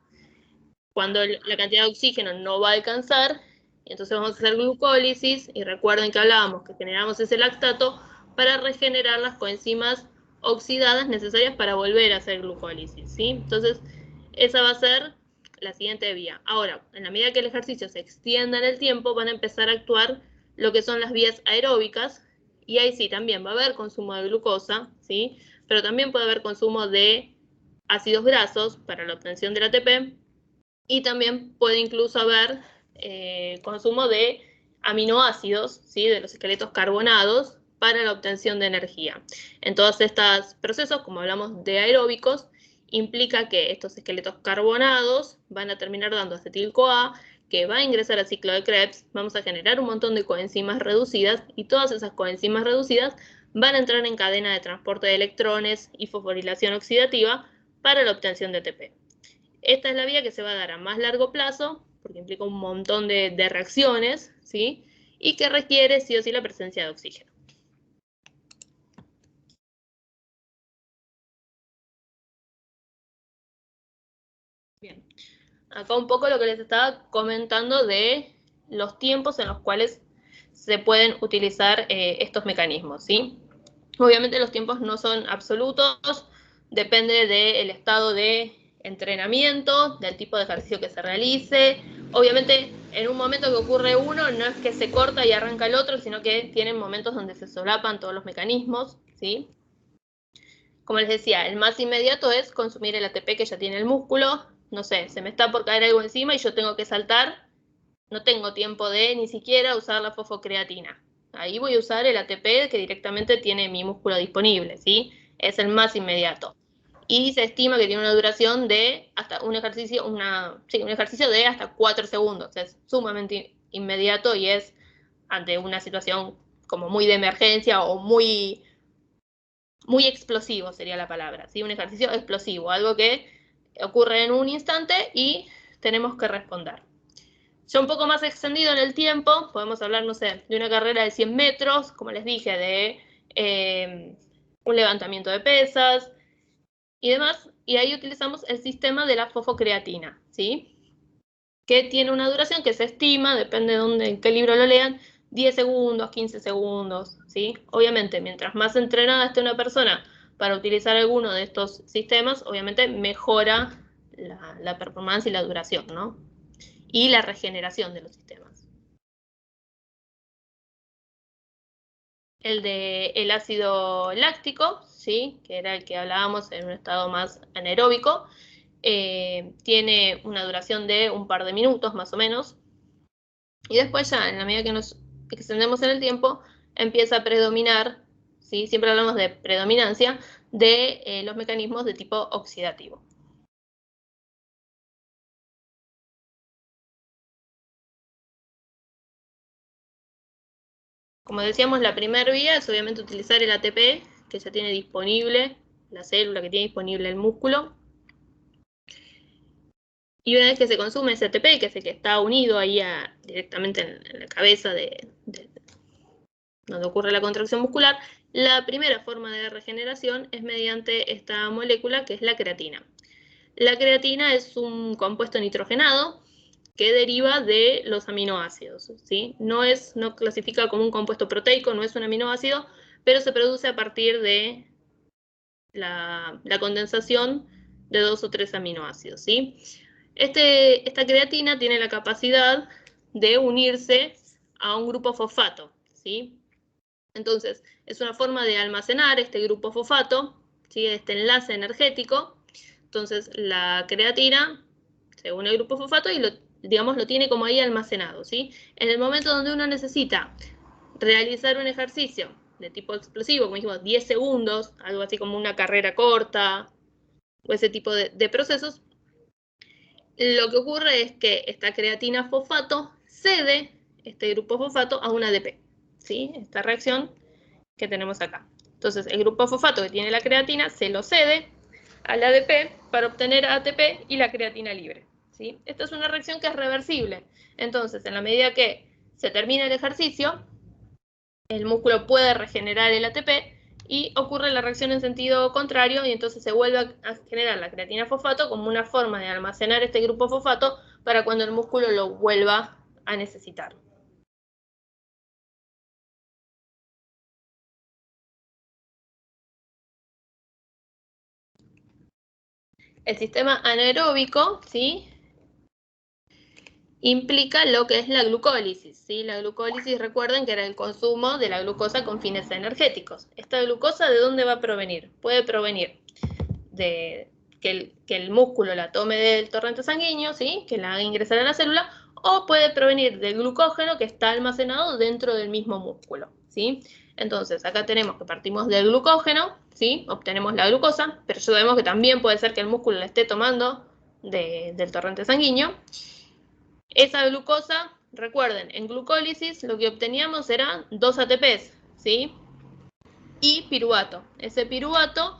Speaker 3: cuando la cantidad de oxígeno no va a alcanzar, entonces vamos a hacer glucólisis, y recuerden que hablábamos que generamos ese lactato para regenerar las coenzimas oxidadas necesarias para volver a hacer glucólisis, ¿sí? Entonces, esa va a ser la siguiente vía. Ahora, en la medida que el ejercicio se extienda en el tiempo, van a empezar a actuar lo que son las vías aeróbicas, y ahí sí, también va a haber consumo de glucosa, ¿sí? Pero también puede haber consumo de ácidos grasos para la obtención del ATP, y también puede incluso haber consumo de aminoácidos, ¿sí? De los esqueletos carbonados para la obtención de energía. En todos estos procesos, como hablamos de aeróbicos, implica que estos esqueletos carbonados van a terminar dando acetil-CoA, que va a ingresar al ciclo de Krebs, vamos a generar un montón de coenzimas reducidas, y todas esas coenzimas reducidas van a entrar en cadena de transporte de electrones y fosforilación oxidativa para la obtención de ATP. Esta es la vía que se va a dar a más largo plazo, porque implica un montón de reacciones, ¿sí? Y que requiere sí o sí la presencia de oxígeno. Bien, acá un poco lo que les estaba comentando de los tiempos en los cuales se pueden utilizar estos mecanismos, ¿sí? Obviamente los tiempos no son absolutos, depende del estado de entrenamiento, del tipo de ejercicio que se realice. Obviamente, en un momento que ocurre uno, no es que se corta y arranca el otro, sino que tienen momentos donde se solapan todos los mecanismos, ¿sí? Como les decía, el más inmediato es consumir el ATP que ya tiene el músculo. No sé, se me está por caer algo encima y yo tengo que saltar, no tengo tiempo de ni siquiera usar la fosfocreatina. Ahí voy a usar el ATP que directamente tiene mi músculo disponible, ¿sí? Es el más inmediato. Y se estima que tiene una duración de hasta un ejercicio, un ejercicio de hasta 4 segundos. Es sumamente inmediato y es ante una situación como muy de emergencia o muy explosivo sería la palabra, ¿sí? Un ejercicio explosivo, algo que ocurre en un instante y tenemos que responder. Ya un poco más extendido en el tiempo, podemos hablar, no sé, de una carrera de 100 metros, como les dije, de un levantamiento de pesas y demás, y ahí utilizamos el sistema de la fosfocreatina, ¿sí? Que tiene una duración que se estima, depende de dónde, en qué libro lo lean, 10 segundos, 15 segundos, ¿sí? Obviamente, mientras más entrenada esté una persona para utilizar alguno de estos sistemas, obviamente mejora la performance y la duración, ¿no? Y la regeneración de los sistemas. El ácido láctico, ¿sí? Que era el que hablábamos en un estado más anaeróbico, tiene una duración de un par de minutos más o menos, y después ya, en la medida que nos extendemos en el tiempo, empieza a predominar, ¿sí? Siempre hablamos de predominancia, de los mecanismos de tipo oxidativo. Como decíamos, la primera vía es obviamente utilizar el ATP, que ya tiene disponible la célula, que tiene disponible el músculo. Y una vez que se consume ese ATP, que es el que está unido ahí directamente en la cabeza donde ocurre la contracción muscular, la primera forma de regeneración es mediante esta molécula que es la creatina. La creatina es un compuesto nitrogenado que deriva de los aminoácidos, ¿sí? No clasifica como un compuesto proteico, no es un aminoácido, pero se produce a partir de la condensación de 2 o 3 aminoácidos, ¿sí? Esta creatina tiene la capacidad de unirse a un grupo fosfato, ¿sí? Entonces, es una forma de almacenar este grupo fosfato, ¿sí? Este enlace energético. Entonces, la creatina se une al grupo fosfato y lo tiene como ahí almacenado, ¿sí? En el momento donde uno necesita realizar un ejercicio de tipo explosivo, como dijimos, 10 segundos, algo así como una carrera corta, o ese tipo de procesos, lo que ocurre es que esta creatina fosfato cede este grupo fosfato a un ADP, ¿sí? Esta reacción que tenemos acá. Entonces, el grupo fosfato que tiene la creatina se lo cede al ADP para obtener ATP y la creatina libre, ¿sí? Esta es una reacción que es reversible. Entonces, en la medida que se termina el ejercicio, el músculo puede regenerar el ATP y ocurre la reacción en sentido contrario y entonces se vuelve a generar la creatina fosfato como una forma de almacenar este grupo fosfato para cuando el músculo lo vuelva a necesitar. El sistema anaeróbico, ¿sí?, implica lo que es la glucólisis, ¿sí? La glucólisis, recuerden que era el consumo de la glucosa con fines energéticos. ¿Esta glucosa de dónde va a provenir? Puede provenir de que el músculo la tome del torrente sanguíneo, ¿sí?, que la haga ingresar a la célula, o puede provenir del glucógeno que está almacenado dentro del mismo músculo, ¿sí? Entonces, acá tenemos que partimos del glucógeno, ¿sí?, obtenemos la glucosa, pero ya sabemos que también puede ser que el músculo la esté tomando del torrente sanguíneo. Esa glucosa, recuerden, en glucólisis lo que obteníamos eran 2 ATPs, ¿sí?, y piruvato. Ese piruvato,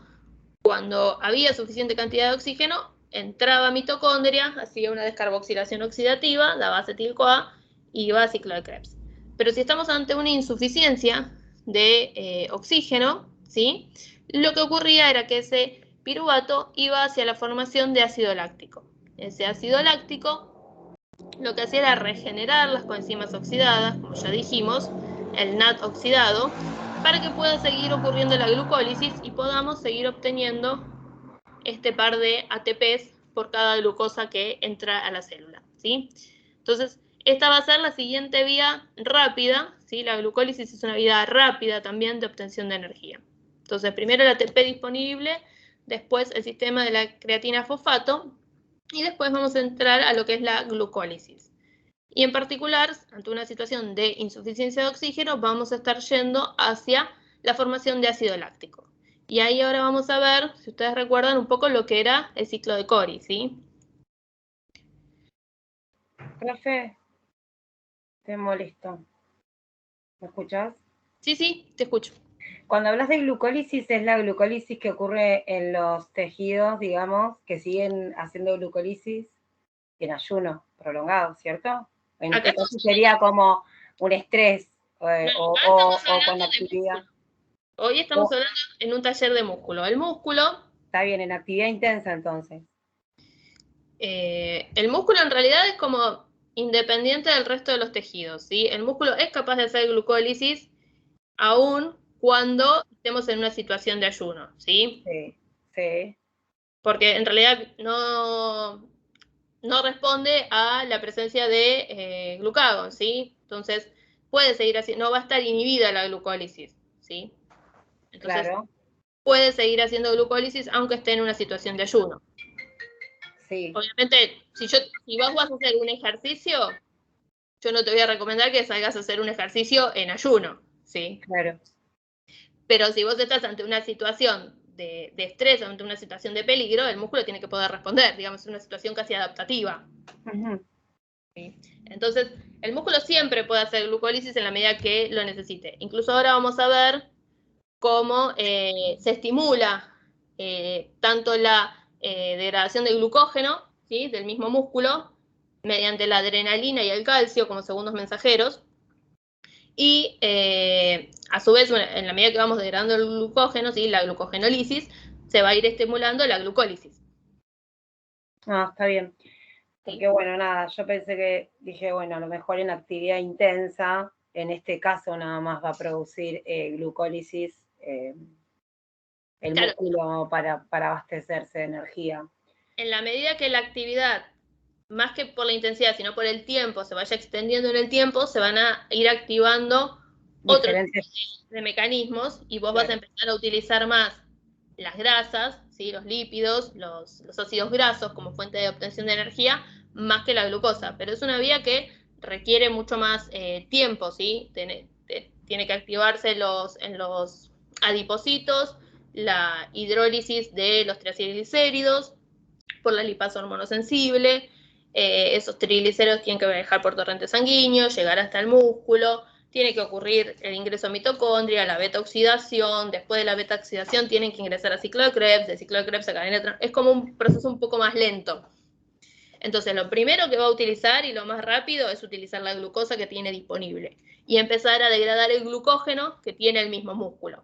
Speaker 3: cuando había suficiente cantidad de oxígeno, entraba a mitocondria, hacía una descarboxilación oxidativa, daba acetil-CoA y iba a ciclo de Krebs. Pero si estamos ante una insuficiencia de oxígeno, ¿sí?, lo que ocurría era que ese piruvato iba hacia la formación de ácido láctico. Ese ácido láctico lo que hacía era regenerar las coenzimas oxidadas, como ya dijimos, el NAT oxidado, para que pueda seguir ocurriendo la glucólisis y podamos seguir obteniendo este par de ATPs por cada glucosa que entra a la célula, ¿sí? Entonces, esta va a ser la siguiente vía rápida, ¿sí? La glucólisis es una vía rápida también de obtención de energía. Entonces, primero el ATP disponible, después el sistema de la creatina fosfato, y después vamos a entrar a lo que es la glucólisis. Y en particular, ante una situación de insuficiencia de oxígeno, vamos a estar yendo hacia la formación de ácido láctico. Y ahí ahora vamos a ver, si ustedes recuerdan, un poco lo que era el ciclo de Cori, ¿sí?
Speaker 1: Profe, te molesto. ¿Me escuchás?
Speaker 3: Sí, te escucho.
Speaker 1: Cuando hablas de glucólisis, es la glucólisis que ocurre en los tejidos, digamos, que siguen haciendo glucólisis en ayuno prolongado, ¿cierto? En este caso sería como un estrés o con actividad.
Speaker 3: Hoy estamos hablando en un taller de músculo. El músculo...
Speaker 1: Está bien, en actividad intensa entonces.
Speaker 3: El músculo en realidad es como independiente del resto de los tejidos, ¿sí? El músculo es capaz de hacer glucólisis aún cuando estemos en una situación de ayuno, ¿sí?
Speaker 1: Sí, sí.
Speaker 3: Porque en realidad no responde a la presencia de glucagón, ¿sí? Entonces, puede seguir así, no va a estar inhibida la glucólisis, ¿sí? Entonces,
Speaker 1: Claro,
Speaker 3: puede seguir haciendo glucólisis aunque esté en una situación de ayuno.
Speaker 1: sí,
Speaker 3: Obviamente, si vos vas a hacer un ejercicio, yo no te voy a recomendar que salgas a hacer un ejercicio en ayuno, ¿sí?
Speaker 1: claro.
Speaker 3: Pero si vos estás ante una situación de estrés, ante una situación de peligro, el músculo tiene que poder responder, digamos, es una situación casi adaptativa.
Speaker 1: Ujú.
Speaker 3: ¿Sí? Entonces, el músculo siempre puede hacer glucólisis en la medida que lo necesite. Incluso ahora vamos a ver cómo se estimula tanto la degradación de glucógeno, ¿sí? Del mismo músculo, mediante la adrenalina y el calcio como segundos mensajeros, y a su vez, en la medida que vamos degradando el glucógeno, ¿sí? La glucogenólisis, se va a ir estimulando la glucólisis.
Speaker 1: Ah, está bien.
Speaker 3: ¿Sí?
Speaker 1: Porque bueno, nada, yo pensé que, dije, bueno, a lo mejor en actividad intensa, en este caso nada más va a producir glucólisis el
Speaker 3: Claro,
Speaker 1: músculo para abastecerse de energía.
Speaker 3: en la medida que la actividad, más que por la intensidad, sino por el tiempo, se vaya extendiendo en el tiempo, se van a ir activando otro tipo
Speaker 1: Diferentes,
Speaker 3: de mecanismos y vos vas a
Speaker 1: claro.
Speaker 3: empezar a utilizar más las grasas, ¿sí? Los lípidos, los ácidos grasos como fuente de obtención de energía, más que la glucosa. Pero es una vía que requiere mucho más tiempo, ¿sí? Tiene que activarse en los adipocitos, la hidrólisis de los triacilglicéridos, por la lipasa hormonosensible, esos triglicéridos tienen que viajar por torrente sanguíneo, llegar hasta el músculo, tiene que ocurrir el ingreso a mitocondria, la beta-oxidación, después de la beta-oxidación tienen que ingresar a ciclo de Krebs, de ciclo de Krebs a cadena, es como un proceso un poco más lento. Entonces, lo primero que va a utilizar y lo más rápido es utilizar la glucosa que tiene disponible y empezar a degradar el glucógeno que tiene el mismo músculo.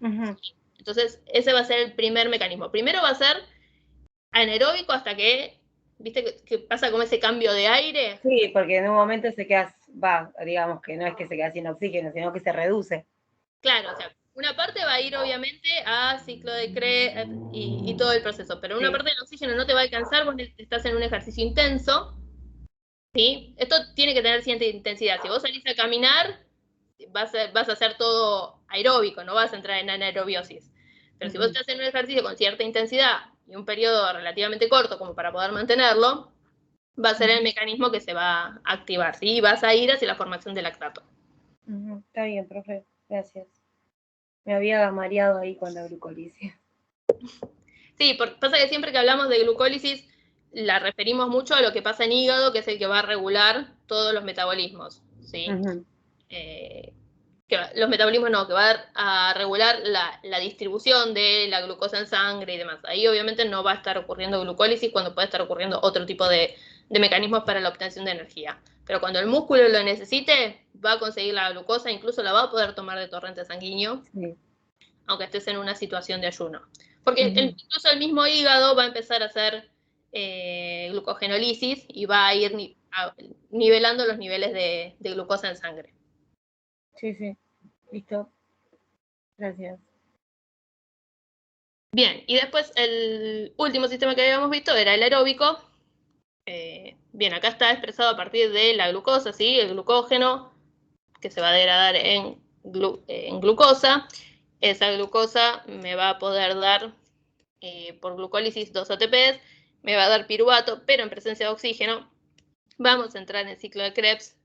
Speaker 1: Uh-huh.
Speaker 3: Entonces, ese va a ser el primer mecanismo. Primero va a ser anaeróbico hasta que, ¿viste que pasa como ese cambio de aire?
Speaker 1: Sí, porque en un momento se queda, va, digamos que no es que se queda sin oxígeno, sino que se reduce.
Speaker 3: Claro, o sea, una parte va a ir obviamente a ciclo de Krebs y todo el proceso, pero una
Speaker 1: Sí.
Speaker 3: parte del oxígeno no te va a alcanzar, vos estás en un ejercicio intenso, ¿sí? Esto tiene que tener cierta intensidad. Si vos salís a caminar, vas a hacer todo aeróbico, no vas a entrar en anaerobiosis. Pero si vos estás en un ejercicio con cierta intensidad y un periodo relativamente corto como para poder mantenerlo, va a ser el mecanismo que se va a activar, ¿sí? Vas a ir hacia la formación de lactato.
Speaker 1: Está bien, profe, gracias. Me había mareado ahí con la glucolisis.
Speaker 3: Sí, pasa que siempre que hablamos de glucólisis la referimos mucho a lo que pasa en hígado, que es el que va a regular todos los metabolismos, ¿sí? Los metabolismos no, que va a regular la distribución de la glucosa en sangre y demás. Ahí obviamente no va a estar ocurriendo glucólisis cuando puede estar ocurriendo otro tipo de mecanismos para la obtención de energía. Pero cuando el músculo lo necesite, va a conseguir la glucosa, incluso la va a poder tomar de torrente sanguíneo, sí, aunque estés en una situación de ayuno. Porque incluso el mismo hígado va a empezar a hacer glucogenólisis y va a ir nivelando los niveles de glucosa en sangre.
Speaker 1: Sí, sí, listo. Gracias.
Speaker 3: Bien, y después el último sistema que habíamos visto era el aeróbico. Bien, acá está expresado a partir de la glucosa, ¿sí? El glucógeno, que se va a degradar en glucosa. Esa glucosa me va a poder dar, por glucólisis, 2 ATPs, me va a dar piruvato, pero en presencia de oxígeno. Vamos a entrar en ciclo de Krebs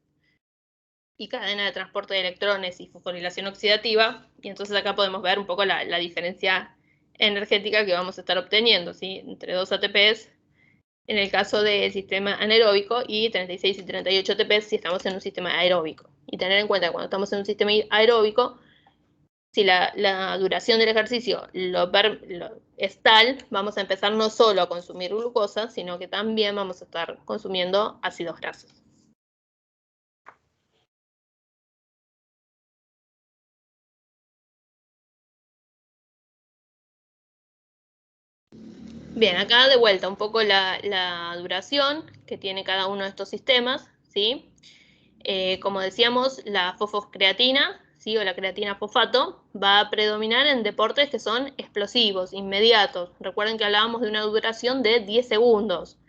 Speaker 3: y cadena de transporte de electrones y fosforilación oxidativa. Y entonces acá podemos ver un poco la diferencia energética que vamos a estar obteniendo, ¿sí? Entre 2 ATPs en el caso del sistema anaeróbico y 36 y 38 ATPs si estamos en un sistema aeróbico. Y tener en cuenta que cuando estamos en un sistema aeróbico, si la duración del ejercicio es tal, vamos a empezar no solo a consumir glucosa, sino que también vamos a estar consumiendo ácidos grasos. Bien, acá de vuelta un poco la duración que tiene cada uno de estos sistemas, ¿sí? Como decíamos, la fosfocreatina, ¿sí? O la creatina fosfato, va a predominar en deportes que son explosivos, inmediatos. Recuerden que hablábamos de una duración de 10 segundos.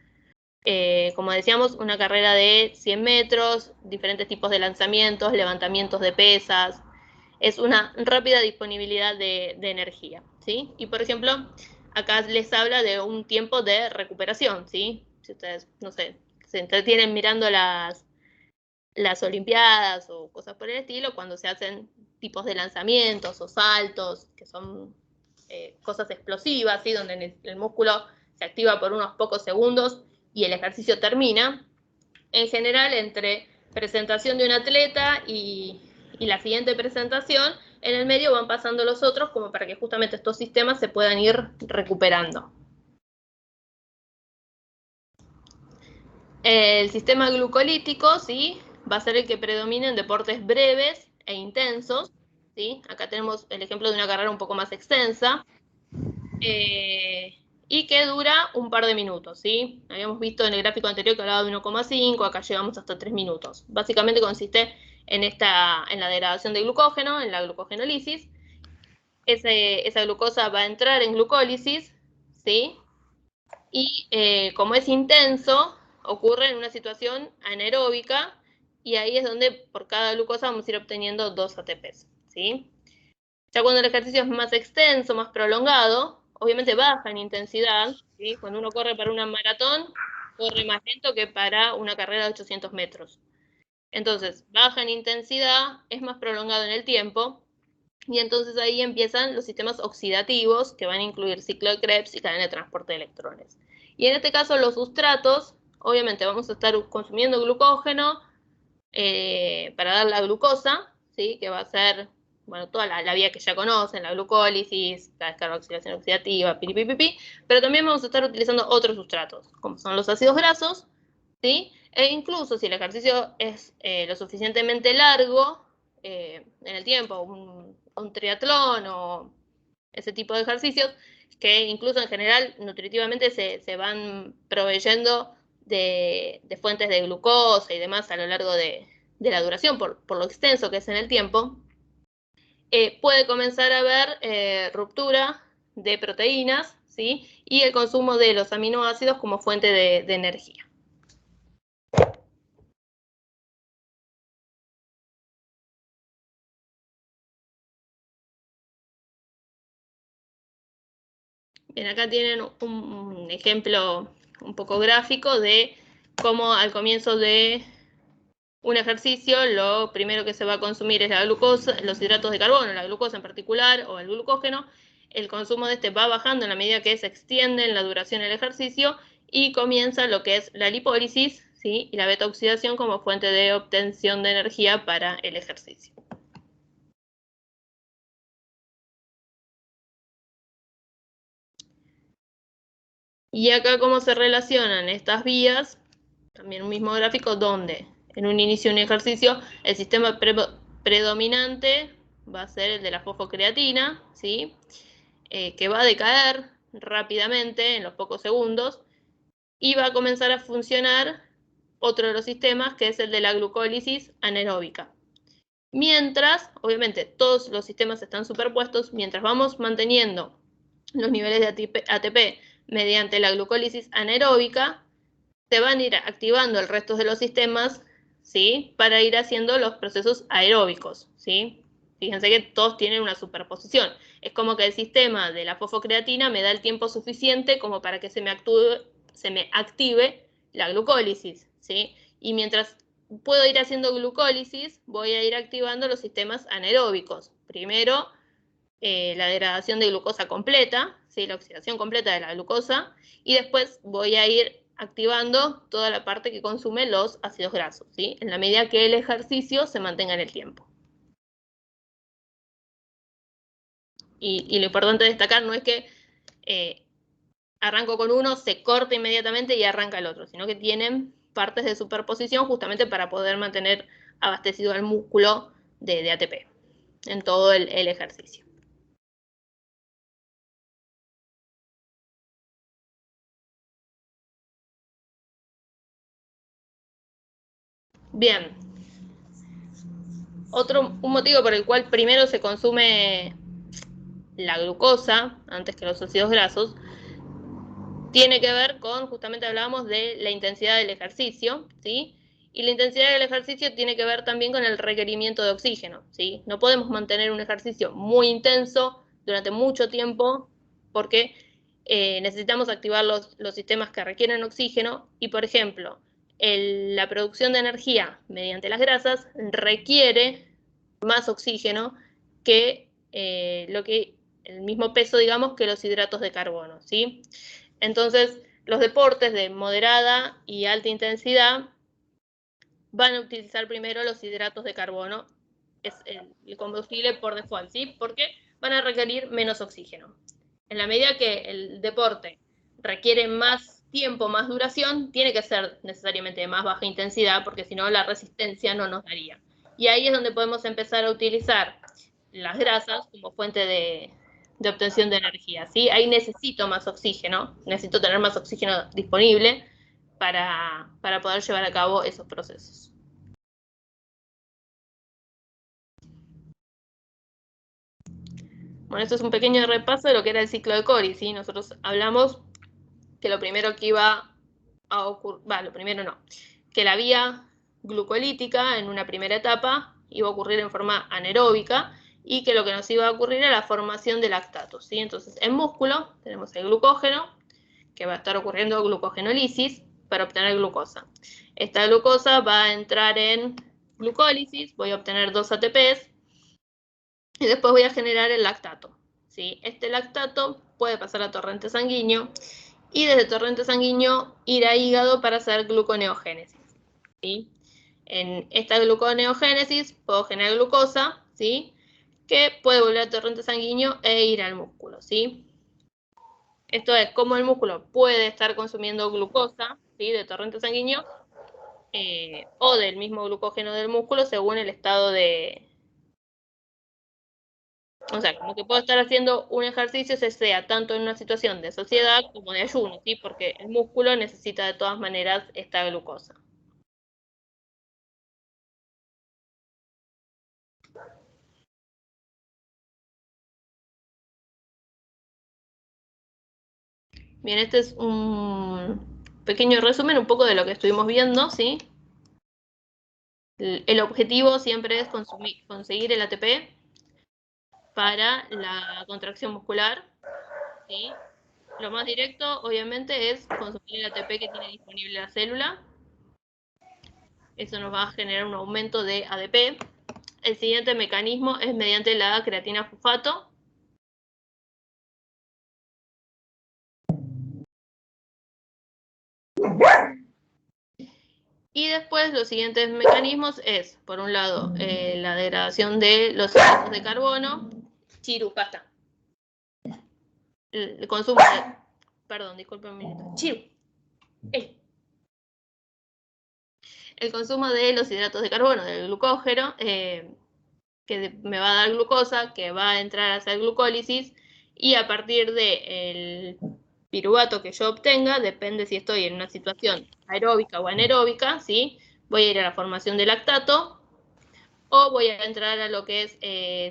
Speaker 3: Como decíamos, una carrera de 100 metros, diferentes tipos de lanzamientos, levantamientos de pesas. Es una rápida disponibilidad de energía, ¿sí? Y por ejemplo, acá les habla de un tiempo de recuperación, ¿sí? Si ustedes, no sé, se entretienen mirando las Olimpiadas o cosas por el estilo, cuando se hacen tipos de lanzamientos o saltos, que son cosas explosivas, ¿sí? Donde el músculo se activa por unos pocos segundos y el ejercicio termina. En general, entre presentación de un atleta y la siguiente presentación, en el medio van pasando los otros como para que justamente estos sistemas se puedan ir recuperando. El sistema glucolítico, ¿sí? Va a ser el que predomina en deportes breves e intensos, ¿sí? Acá tenemos el ejemplo de una carrera un poco más extensa, y que dura un par de minutos, ¿sí? Habíamos visto en el gráfico anterior que hablaba de 1,5, acá llegamos hasta 3 minutos. Básicamente consiste en la degradación de glucógeno, en la glucogenólisis. Esa glucosa va a entrar en glucólisis, ¿sí? Y como es intenso, ocurre en una situación anaeróbica, y ahí es donde por cada glucosa vamos a ir obteniendo 2 ATPs, ¿sí? Ya cuando el ejercicio es más extenso, más prolongado, obviamente baja en intensidad, ¿sí? Cuando uno corre para una maratón, corre más lento que para una carrera de 800 metros. Entonces, baja en intensidad, es más prolongado en el tiempo, y entonces ahí empiezan los sistemas oxidativos, que van a incluir ciclo de Krebs y cadena de transporte de electrones. Y en este caso los sustratos, obviamente vamos a estar consumiendo glucógeno para dar la glucosa, ¿sí? Que va a ser, bueno, toda la vía que ya conocen, la glucólisis, la descarboxilación oxidativa, piripipipi, pero también vamos a estar utilizando otros sustratos, como son los ácidos grasos, ¿sí? E incluso si el ejercicio es lo suficientemente largo en el tiempo, un triatlón o ese tipo de ejercicios, que incluso en general nutritivamente se van proveyendo de fuentes de glucosa y demás a lo largo de la duración, por lo extenso que es en el tiempo, puede comenzar a haber ruptura de proteínas, ¿sí? Y el consumo de los aminoácidos como fuente de energía. Bien, acá tienen un ejemplo un poco gráfico de cómo al comienzo de un ejercicio lo primero que se va a consumir es la glucosa, los hidratos de carbono, la glucosa en particular o el glucógeno. El consumo de este va bajando en la medida que se extiende en la duración del ejercicio y comienza lo que es la lipólisis, ¿sí? Y la beta-oxidación como fuente de obtención de energía para el ejercicio. Y acá cómo se relacionan estas vías, también un mismo gráfico donde en un inicio de un ejercicio el sistema predominante va a ser el de la fosfocreatina, ¿sí? Que va a decaer rápidamente en los pocos segundos y va a comenzar a funcionar otro de los sistemas, que es el de la glucólisis anaeróbica. Mientras, obviamente, todos los sistemas están superpuestos, mientras vamos manteniendo los niveles de ATP mediante la glucólisis anaeróbica, se van a ir activando el resto de los sistemas, ¿sí? Para ir haciendo los procesos aeróbicos, ¿sí? Fíjense que todos tienen una superposición. Es como que el sistema de la fosfocreatina me da el tiempo suficiente como para que se me active la glucólisis, ¿sí? Y mientras puedo ir haciendo glucólisis, voy a ir activando los sistemas anaeróbicos. Primero, la degradación de glucosa completa, ¿sí? La oxidación completa de la glucosa, y después voy a ir activando toda la parte que consume los ácidos grasos, ¿sí? En la medida que el ejercicio se mantenga en el tiempo. Y lo importante de destacar no es que arranco con uno, se corta inmediatamente y arranca el otro, sino que tienen partes de superposición justamente para poder mantener abastecido al músculo de ATP en todo el ejercicio. Bien. Un motivo por el cual primero se consume la glucosa antes que los ácidos grasos tiene que ver con, justamente hablábamos de la intensidad del ejercicio, ¿sí? Y la intensidad del ejercicio tiene que ver también con el requerimiento de oxígeno, ¿sí? No podemos mantener un ejercicio muy intenso durante mucho tiempo porque necesitamos activar los sistemas que requieren oxígeno y, por ejemplo, la producción de energía mediante las grasas requiere más oxígeno que el mismo peso, digamos, que los hidratos de carbono, ¿sí? Entonces, los deportes de moderada y alta intensidad van a utilizar primero los hidratos de carbono, es el combustible por default, ¿sí? Porque van a requerir menos oxígeno. En la medida que el deporte requiere más tiempo, más duración, tiene que ser necesariamente de más baja intensidad, porque si no la resistencia no nos daría. Y ahí es donde podemos empezar a utilizar las grasas como fuente de obtención de energía, ¿sí? Ahí necesito más oxígeno, necesito tener más oxígeno disponible para poder llevar a cabo esos procesos. Bueno, esto es un pequeño repaso de lo que era el ciclo de Cori, ¿sí? Nosotros hablamos que lo primero que iba a ocurrir, lo primero no, que la vía glucolítica en una primera etapa iba a ocurrir en forma anaeróbica y que lo que nos iba a ocurrir era la formación de lactatos, ¿sí? Entonces, en músculo tenemos el glucógeno, que va a estar ocurriendo glucogenólisis para obtener glucosa. Esta glucosa va a entrar en glucólisis, voy a obtener 2 ATPs y después voy a generar el lactato, ¿sí? Este lactato puede pasar a torrente sanguíneo y desde torrente sanguíneo ir a hígado para hacer gluconeogénesis, ¿sí? En esta gluconeogénesis puedo generar glucosa, ¿sí? Que puede volver a torrente sanguíneo e ir al músculo, ¿sí? Esto es cómo el músculo puede estar consumiendo glucosa, ¿sí? De torrente sanguíneo o del mismo glucógeno del músculo según el estado de... O sea, como que puedo estar haciendo un ejercicio, sea tanto en una situación de saciedad como de ayuno, ¿sí? Porque el músculo necesita de todas maneras esta glucosa. Bien, este es un pequeño resumen un poco de lo que estuvimos viendo, ¿sí? El objetivo siempre es conseguir el ATP para la contracción muscular, ¿sí? Lo más directo, obviamente, es consumir el ATP que tiene disponible la célula. Eso nos va a generar un aumento de ADP. El siguiente mecanismo es mediante la creatina fosfato. Y después los siguientes mecanismos es, por un lado, la degradación de los hidratos de carbono. Chiru, basta. El consumo de... Perdón, disculpen un minuto. Chiru. El consumo de los hidratos de carbono, del glucógeno, que me va a dar glucosa, que va a entrar a hacer glucólisis, y a partir del piruvato que yo obtenga, depende si estoy en una situación aeróbica o anaeróbica, ¿sí? Voy a ir a la formación de lactato, o voy a entrar a lo que es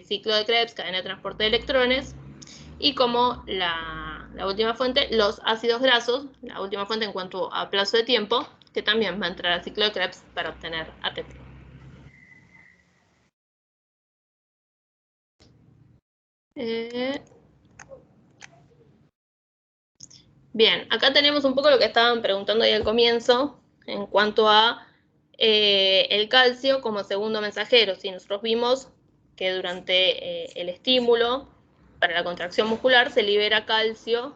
Speaker 3: ciclo de Krebs, cadena de transporte de electrones, y como la última fuente, los ácidos grasos, la última fuente en cuanto a plazo de tiempo, que también va a entrar al ciclo de Krebs para obtener ATP. Bien, acá tenemos un poco lo que estaban preguntando ahí al comienzo en cuanto a el calcio como segundo mensajero. Si nosotros vimos que durante el estímulo para la contracción muscular se libera calcio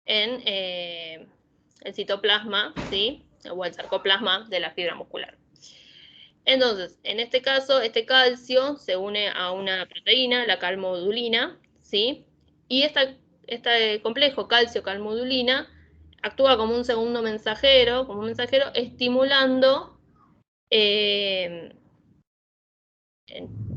Speaker 3: en el citoplasma, ¿sí? O el sarcoplasma de la fibra muscular. Entonces, en este caso, este calcio se une a una proteína, la calmodulina, ¿sí? Y este complejo calcio-calmodulina actúa como un segundo mensajero, estimulando, en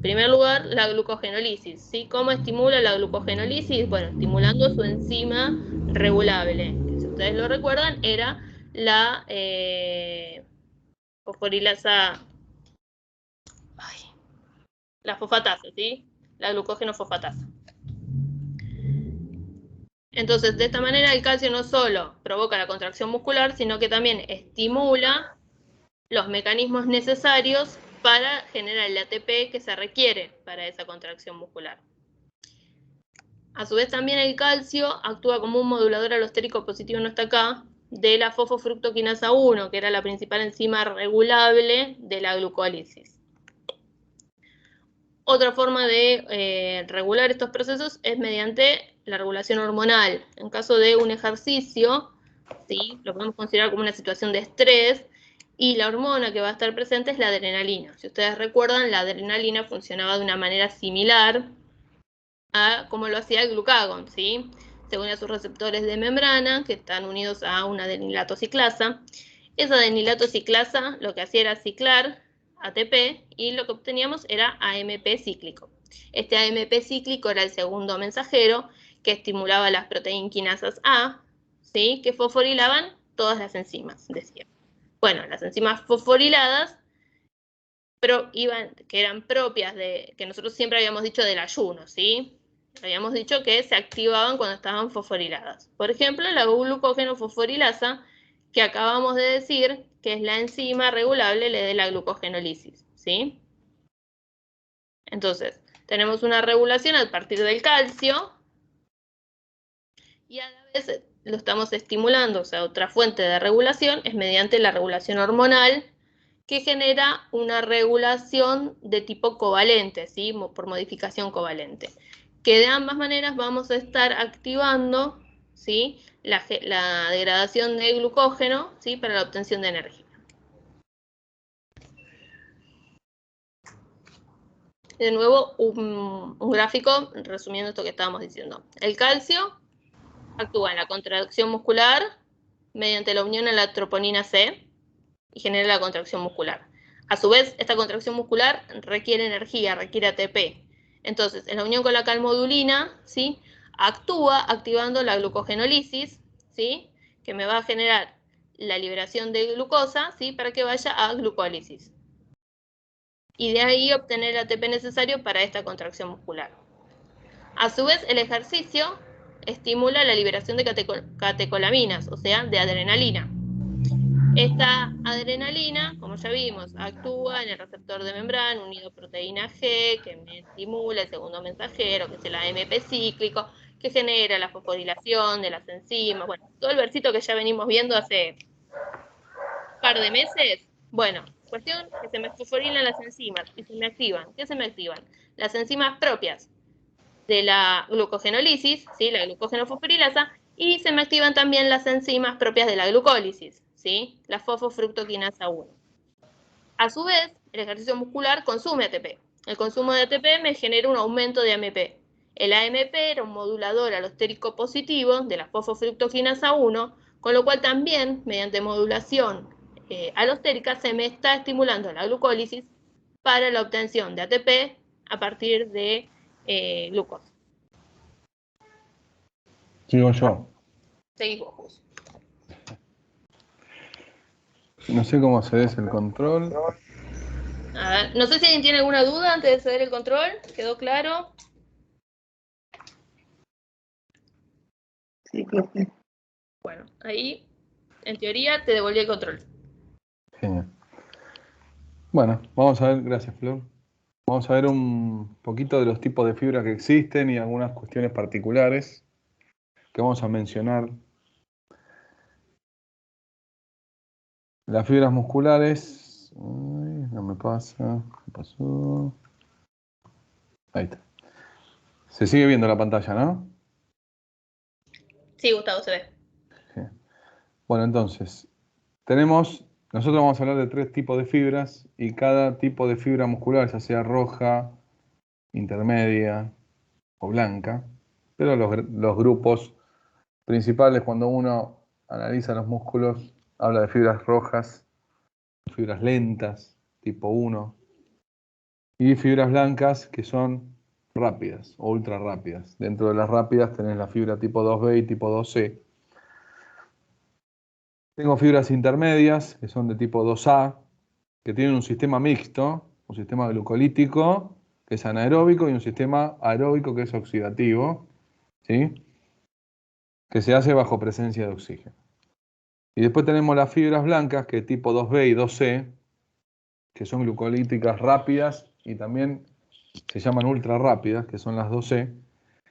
Speaker 3: primer lugar, la glucogenólisis, ¿sí? ¿Cómo estimula la glucogenólisis? Bueno, estimulando su enzima regulable, que si ustedes lo recuerdan, era la fosforilasa La fosfatasa, ¿sí? La glucógeno fosfatasa. Entonces, de esta manera el calcio no solo provoca la contracción muscular, sino que también estimula los mecanismos necesarios para generar el ATP que se requiere para esa contracción muscular. A su vez también el calcio actúa como un modulador alostérico positivo, no está acá, de la fosfofructoquinasa 1, que era la principal enzima regulable de la glucólisis. Otra forma de regular estos procesos es mediante la regulación hormonal. En caso de un ejercicio, ¿sí? Lo podemos considerar como una situación de estrés, y la hormona que va a estar presente es la adrenalina. Si ustedes recuerdan, la adrenalina funcionaba de una manera similar a como lo hacía el glucagón, ¿sí? Se une a sus receptores de membrana, que están unidos a una adenilatociclasa. Esa adenilatociclasa lo que hacía era ciclar ATP y lo que obteníamos era AMP cíclico. Este AMP cíclico era el segundo mensajero que estimulaba las proteinquinasas A, ¿sí? Que fosforilaban todas las enzimas, decía. Bueno, las enzimas fosforiladas que eran propias que nosotros siempre habíamos dicho del ayuno, ¿sí? Habíamos dicho que se activaban cuando estaban fosforiladas. Por ejemplo, la glucógeno fosforilasa, que acabamos de decir que es la enzima regulable de la glucogenólisis, ¿sí? Entonces, tenemos una regulación a partir del calcio y a la vez lo estamos estimulando, o sea, otra fuente de regulación es mediante la regulación hormonal, que genera una regulación de tipo covalente, ¿sí? Por modificación covalente. Que de ambas maneras vamos a estar activando, ¿sí? La degradación de glucógeno, ¿sí? Para la obtención de energía. De nuevo, un gráfico resumiendo esto que estábamos diciendo. El calcio actúa en la contracción muscular mediante la unión a la troponina C y genera la contracción muscular. A su vez, esta contracción muscular requiere energía, requiere ATP. Entonces, en la unión con la calmodulina, ¿sí? Actúa activando la glucogenólisis, ¿sí? Que me va a generar la liberación de glucosa, ¿sí? Para que vaya a glucólisis. Y de ahí obtener el ATP necesario para esta contracción muscular. A su vez, el ejercicio estimula la liberación de catecolaminas, o sea, de adrenalina. Esta adrenalina, como ya vimos, actúa en el receptor de membrana unido a proteína G, que me estimula el segundo mensajero, que es el AMP cíclico, que genera la fosforilación de las enzimas. Bueno, todo el versito que ya venimos viendo hace un par de meses. Bueno, cuestión que se me fosforilan las enzimas y se me activan. ¿Qué se me activan? Las enzimas propias de la glucogenólisis, ¿sí? La glucogenofosforilasa, y se me activan también las enzimas propias de la glucólisis, ¿sí? La fosfofructoquinasa 1. A su vez, el ejercicio muscular consume ATP. El consumo de ATP me genera un aumento de AMP. El AMP era un modulador alostérico positivo de la fosfofructoquinasa 1, con lo cual también, mediante modulación alostérica, se me está estimulando la glucólisis para la obtención de ATP a partir de glucosa.
Speaker 2: Sigo yo.
Speaker 3: Seguís vos, Gus.
Speaker 2: No sé cómo se es el control.
Speaker 3: A ver, no sé si alguien tiene alguna duda antes de ceder el control. ¿Quedó claro?
Speaker 1: Sí, profe.
Speaker 3: Bueno, ahí, en teoría, te devolví el control.
Speaker 2: Genial. Bueno, vamos a ver, gracias Flor. Vamos a ver un poquito de los tipos de fibras que existen y algunas cuestiones particulares que vamos a mencionar. Las fibras musculares. Ay, no me pasa. ¿Qué pasó? Ahí está. Se sigue viendo la pantalla, ¿no?
Speaker 3: Sí, Gustavo, se ve.
Speaker 2: Sí. Bueno, entonces, nosotros vamos a hablar de 3 tipos de fibras y cada tipo de fibra muscular, ya sea roja, intermedia o blanca, pero los grupos principales cuando uno analiza los músculos, habla de fibras rojas, fibras lentas, tipo 1, y fibras blancas que son rápidas o ultra rápidas. Dentro de las rápidas tenés la fibra tipo 2B y tipo 2C. Tengo fibras intermedias, que son de tipo 2A, que tienen un sistema mixto, un sistema glucolítico que es anaeróbico, y un sistema aeróbico, que es oxidativo, ¿sí? Que se hace bajo presencia de oxígeno. Y después tenemos las fibras blancas, que tipo 2B y 2C, que son glucolíticas rápidas y también se llaman ultra rápidas, que son las 2C,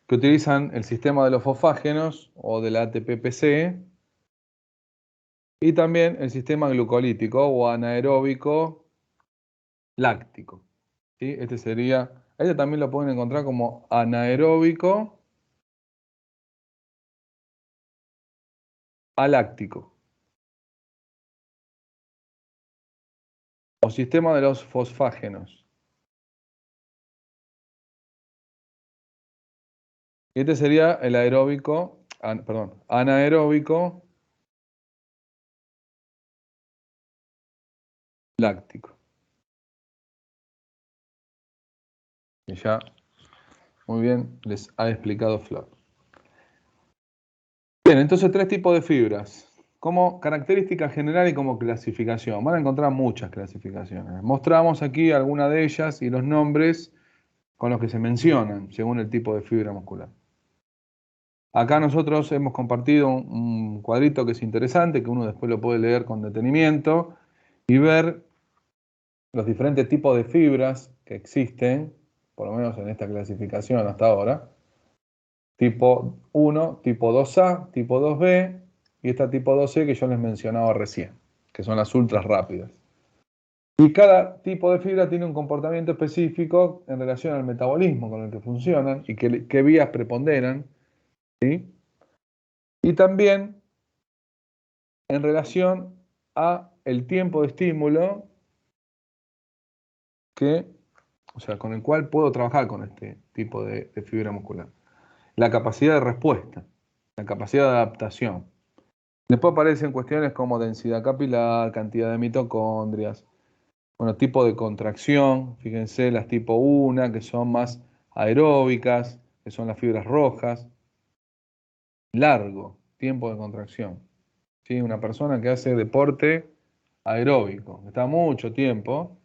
Speaker 2: que utilizan el sistema de los fosfágenos o de la ATP-PCE y también el sistema glucolítico o anaeróbico láctico. ¿Sí? Este también lo pueden encontrar como anaeróbico aláctico. O sistema de los fosfágenos. Y este sería el anaeróbico láctico. Y ya muy bien les ha explicado Flor. Bien, entonces 3 tipos de fibras. Como característica general y como clasificación. Van a encontrar muchas clasificaciones. Mostramos aquí algunas de ellas y los nombres con los que se mencionan según el tipo de fibra muscular. Acá nosotros hemos compartido un cuadrito que es interesante, que uno después lo puede leer con detenimiento y ver los diferentes tipos de fibras que existen, por lo menos en esta clasificación hasta ahora. Tipo 1, tipo 2A, tipo 2B y esta tipo 2C que yo les mencionaba recién, que son las ultras rápidas. Y cada tipo de fibra tiene un comportamiento específico en relación al metabolismo con el que funcionan y qué vías preponderan, ¿sí? Y también en relación a el tiempo de estímulo con el cual puedo trabajar con este tipo de fibra muscular. La capacidad de respuesta, la capacidad de adaptación. Después aparecen cuestiones como densidad capilar, cantidad de mitocondrias, tipo de contracción, fíjense las tipo 1, que son más aeróbicas, que son las fibras rojas. Largo tiempo de contracción. ¿Sí? Una persona que hace deporte aeróbico, está mucho tiempo.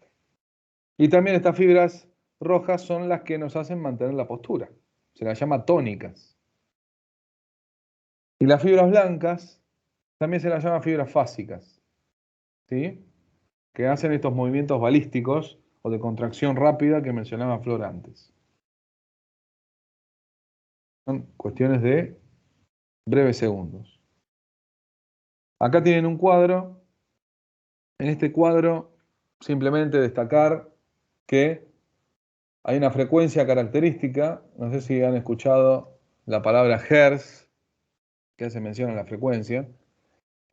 Speaker 2: Y también estas fibras rojas son las que nos hacen mantener la postura. Se las llama tónicas. Y las fibras blancas también se las llama fibras fásicas, ¿sí? Que hacen estos movimientos balísticos o de contracción rápida que mencionaba Flor antes. Son cuestiones de breves segundos. Acá tienen un cuadro. En este cuadro simplemente destacar que hay una frecuencia característica. No sé si han escuchado la palabra Hertz, que se menciona en la frecuencia.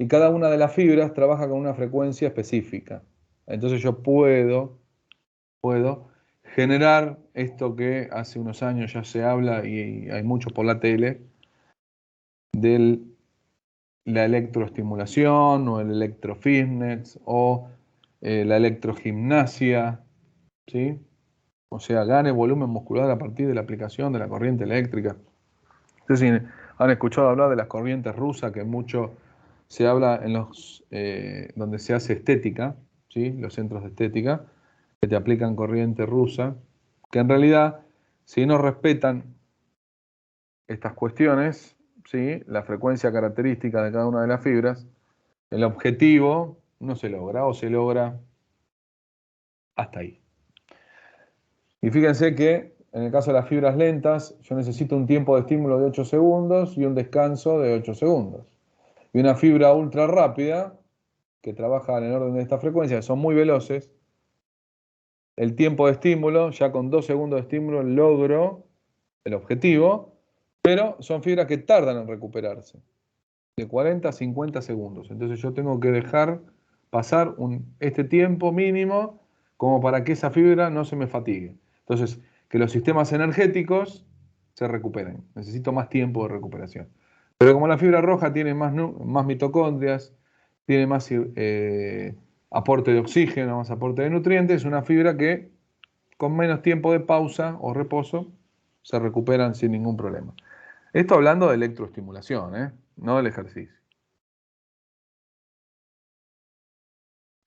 Speaker 2: Y cada una de las fibras trabaja con una frecuencia específica. Entonces yo puedo generar esto que hace unos años ya se habla y hay mucho por la tele, de la electroestimulación o el electrofitness o la electrogimnasia, ¿sí? O sea, gane volumen muscular a partir de la aplicación de la corriente eléctrica. No sé si han escuchado hablar de las corrientes rusas, que mucho se habla en los donde se hace estética, ¿sí? Los centros de estética, que te aplican corriente rusa, que en realidad, si no respetan estas cuestiones, ¿sí? La frecuencia característica de cada una de las fibras, el objetivo no se logra o se logra hasta ahí. Y fíjense que en el caso de las fibras lentas, yo necesito un tiempo de estímulo de 8 segundos y un descanso de 8 segundos. Y una fibra ultra rápida, que trabaja en el orden de esta frecuencia, que son muy veloces, el tiempo de estímulo, ya con 2 segundos de estímulo logro el objetivo, pero son fibras que tardan en recuperarse, de 40 a 50 segundos. Entonces yo tengo que dejar pasar este tiempo mínimo como para que esa fibra no se me fatigue. Entonces, que los sistemas energéticos se recuperen. Necesito más tiempo de recuperación. Pero como la fibra roja tiene más mitocondrias, tiene más aporte de oxígeno, más aporte de nutrientes, es una fibra que con menos tiempo de pausa o reposo se recuperan sin ningún problema. Esto hablando de electroestimulación, no del ejercicio.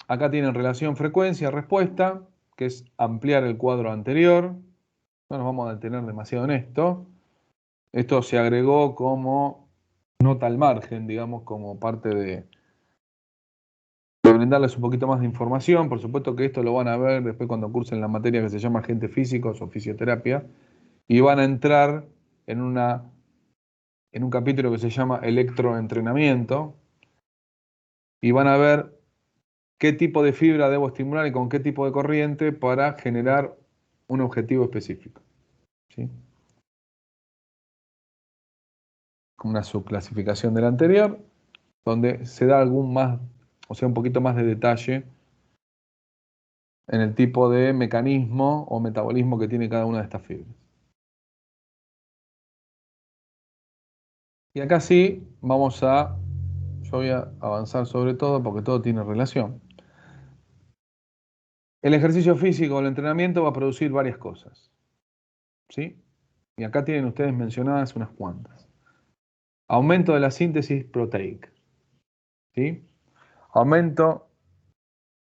Speaker 2: Acá tienen relación frecuencia-respuesta, que es ampliar el cuadro anterior, No nos vamos a detener demasiado en esto. Esto se agregó como nota al margen, digamos, como parte de brindarles un poquito más de información. Por supuesto que esto lo van a ver después cuando cursen la materia que se llama agentes físicos o fisioterapia, y van a entrar en un capítulo que se llama electroentrenamiento, y van a ver qué tipo de fibra debo estimular y con qué tipo de corriente para generar un objetivo específico, ¿sí? Como una subclasificación de la anterior, donde se da algún más, o sea, un poquito más de detalle en el tipo de mecanismo o metabolismo que tiene cada una de estas fibras. Y acá sí, yo voy a avanzar sobre todo porque todo tiene relación. El ejercicio físico o el entrenamiento va a producir varias cosas, ¿sí? Y acá tienen ustedes mencionadas unas cuantas. Aumento de la síntesis proteica, ¿sí? Aumento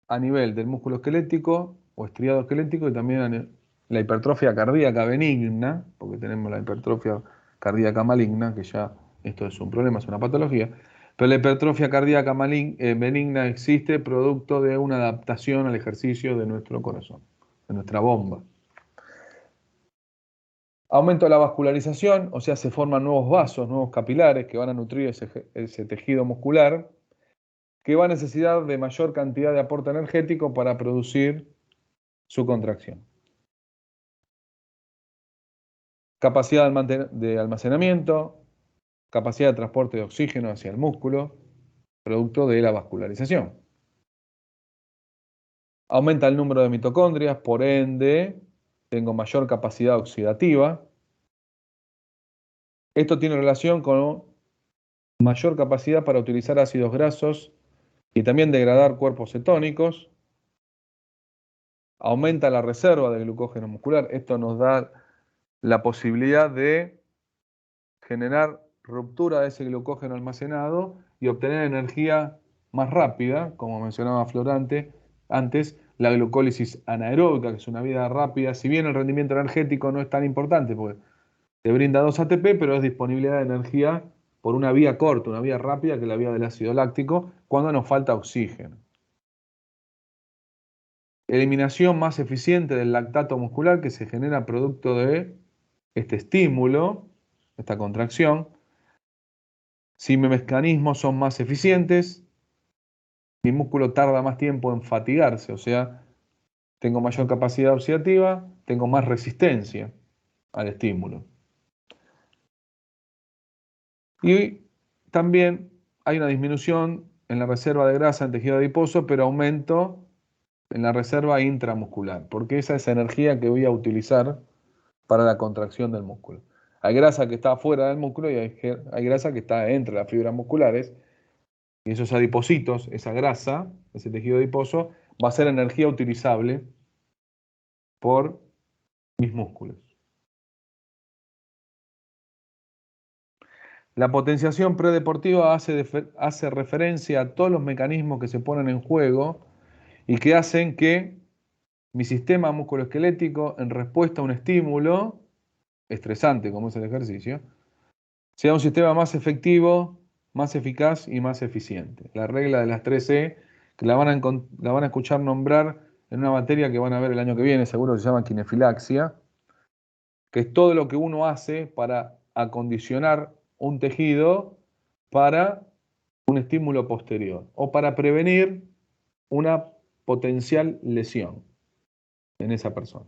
Speaker 2: a nivel del músculo esquelético o estriado esquelético y también la hipertrofia cardíaca benigna, porque tenemos la hipertrofia cardíaca maligna, que ya esto es un problema, es una patología, pero la hipertrofia cardíaca benigna existe producto de una adaptación al ejercicio de nuestro corazón, de nuestra bomba. Aumento de la vascularización, o sea, se forman nuevos vasos, nuevos capilares que van a nutrir ese tejido muscular, que va a necesitar de mayor cantidad de aporte energético para producir su contracción. Capacidad de almacenamiento, capacidad de transporte de oxígeno hacia el músculo, producto de la vascularización. Aumenta el número de mitocondrias, por ende, tengo mayor capacidad oxidativa. Esto tiene relación con mayor capacidad para utilizar ácidos grasos y también degradar cuerpos cetónicos. Aumenta la reserva de glucógeno muscular. Esto nos da la posibilidad de generar ruptura de ese glucógeno almacenado y obtener energía más rápida, como mencionaba Florante antes, la glucólisis anaeróbica, que es una vida rápida. Si bien el rendimiento energético no es tan importante, porque te brinda 2 ATP, pero es disponibilidad de energía por una vía corta, una vía rápida, que es la vía del ácido láctico, cuando nos falta oxígeno. Eliminación más eficiente del lactato muscular que se genera producto de este estímulo, esta contracción. Si mis mecanismos son más eficientes, mi músculo tarda más tiempo en fatigarse, o sea, tengo mayor capacidad oxidativa, tengo más resistencia al estímulo. Y también hay una disminución en la reserva de grasa en tejido adiposo, pero aumento en la reserva intramuscular, porque esa es energía que voy a utilizar para la contracción del músculo. Hay grasa que está fuera del músculo y hay grasa que está entre las fibras musculares, y esos adipocitos, esa grasa, ese tejido adiposo, va a ser energía utilizable por mis músculos. La potenciación predeportiva hace referencia a todos los mecanismos que se ponen en juego y que hacen que mi sistema musculoesquelético, en respuesta a un estímulo estresante como es el ejercicio, sea un sistema más efectivo, más eficaz y más eficiente. La regla de las 3E, que la van a escuchar nombrar en una materia que van a ver el año que viene, seguro que se llama kinefilaxia, que es todo lo que uno hace para acondicionar un tejido para un estímulo posterior o para prevenir una potencial lesión en esa persona.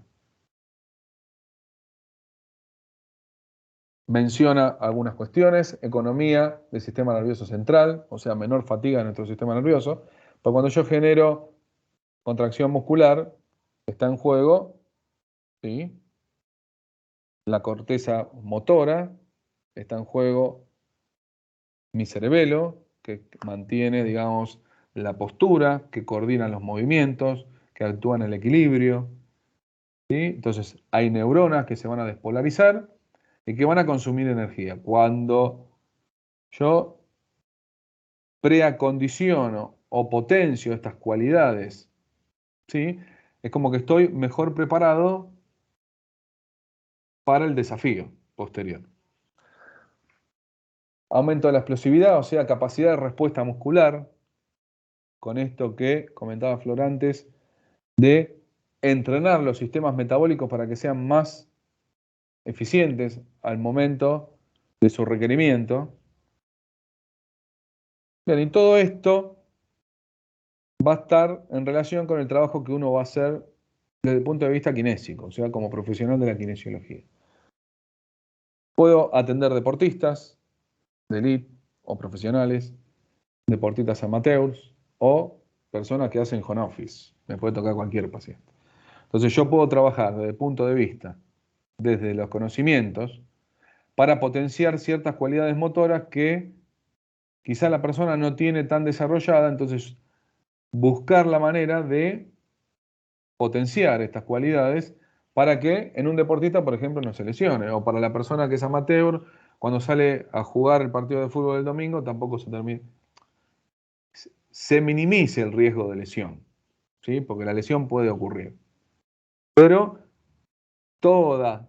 Speaker 2: Menciona algunas cuestiones, economía del sistema nervioso central, o sea, menor fatiga de nuestro sistema nervioso, pero cuando yo genero contracción muscular, está en juego, ¿sí?, la corteza motora, está en juego mi cerebelo, que mantiene, digamos, la postura, que coordina los movimientos, que actúa en el equilibrio, ¿sí? Entonces, hay neuronas que se van a despolarizar y que van a consumir energía. Cuando yo preacondiciono o potencio estas cualidades, ¿sí?, es como que estoy mejor preparado para el desafío posterior. Aumento de la explosividad, o sea, capacidad de respuesta muscular, con esto que comentaba Flor antes, de entrenar los sistemas metabólicos para que sean más eficientes al momento de su requerimiento. Bien, y todo esto va a estar en relación con el trabajo que uno va a hacer desde el punto de vista kinésico, o sea, como profesional de la kinesiología. Puedo atender deportistas de elite o profesionales, deportistas amateurs o personas que hacen home office. Me puede tocar cualquier paciente. Entonces yo puedo trabajar desde el punto de vista, desde los conocimientos, para potenciar ciertas cualidades motoras que quizá la persona no tiene tan desarrollada, entonces buscar la manera de potenciar estas cualidades para que en un deportista, por ejemplo, no se lesione, o para la persona que es amateur, cuando sale a jugar el partido de fútbol del domingo, tampoco se minimice el riesgo de lesión, ¿sí? Porque la lesión puede ocurrir. Pero todo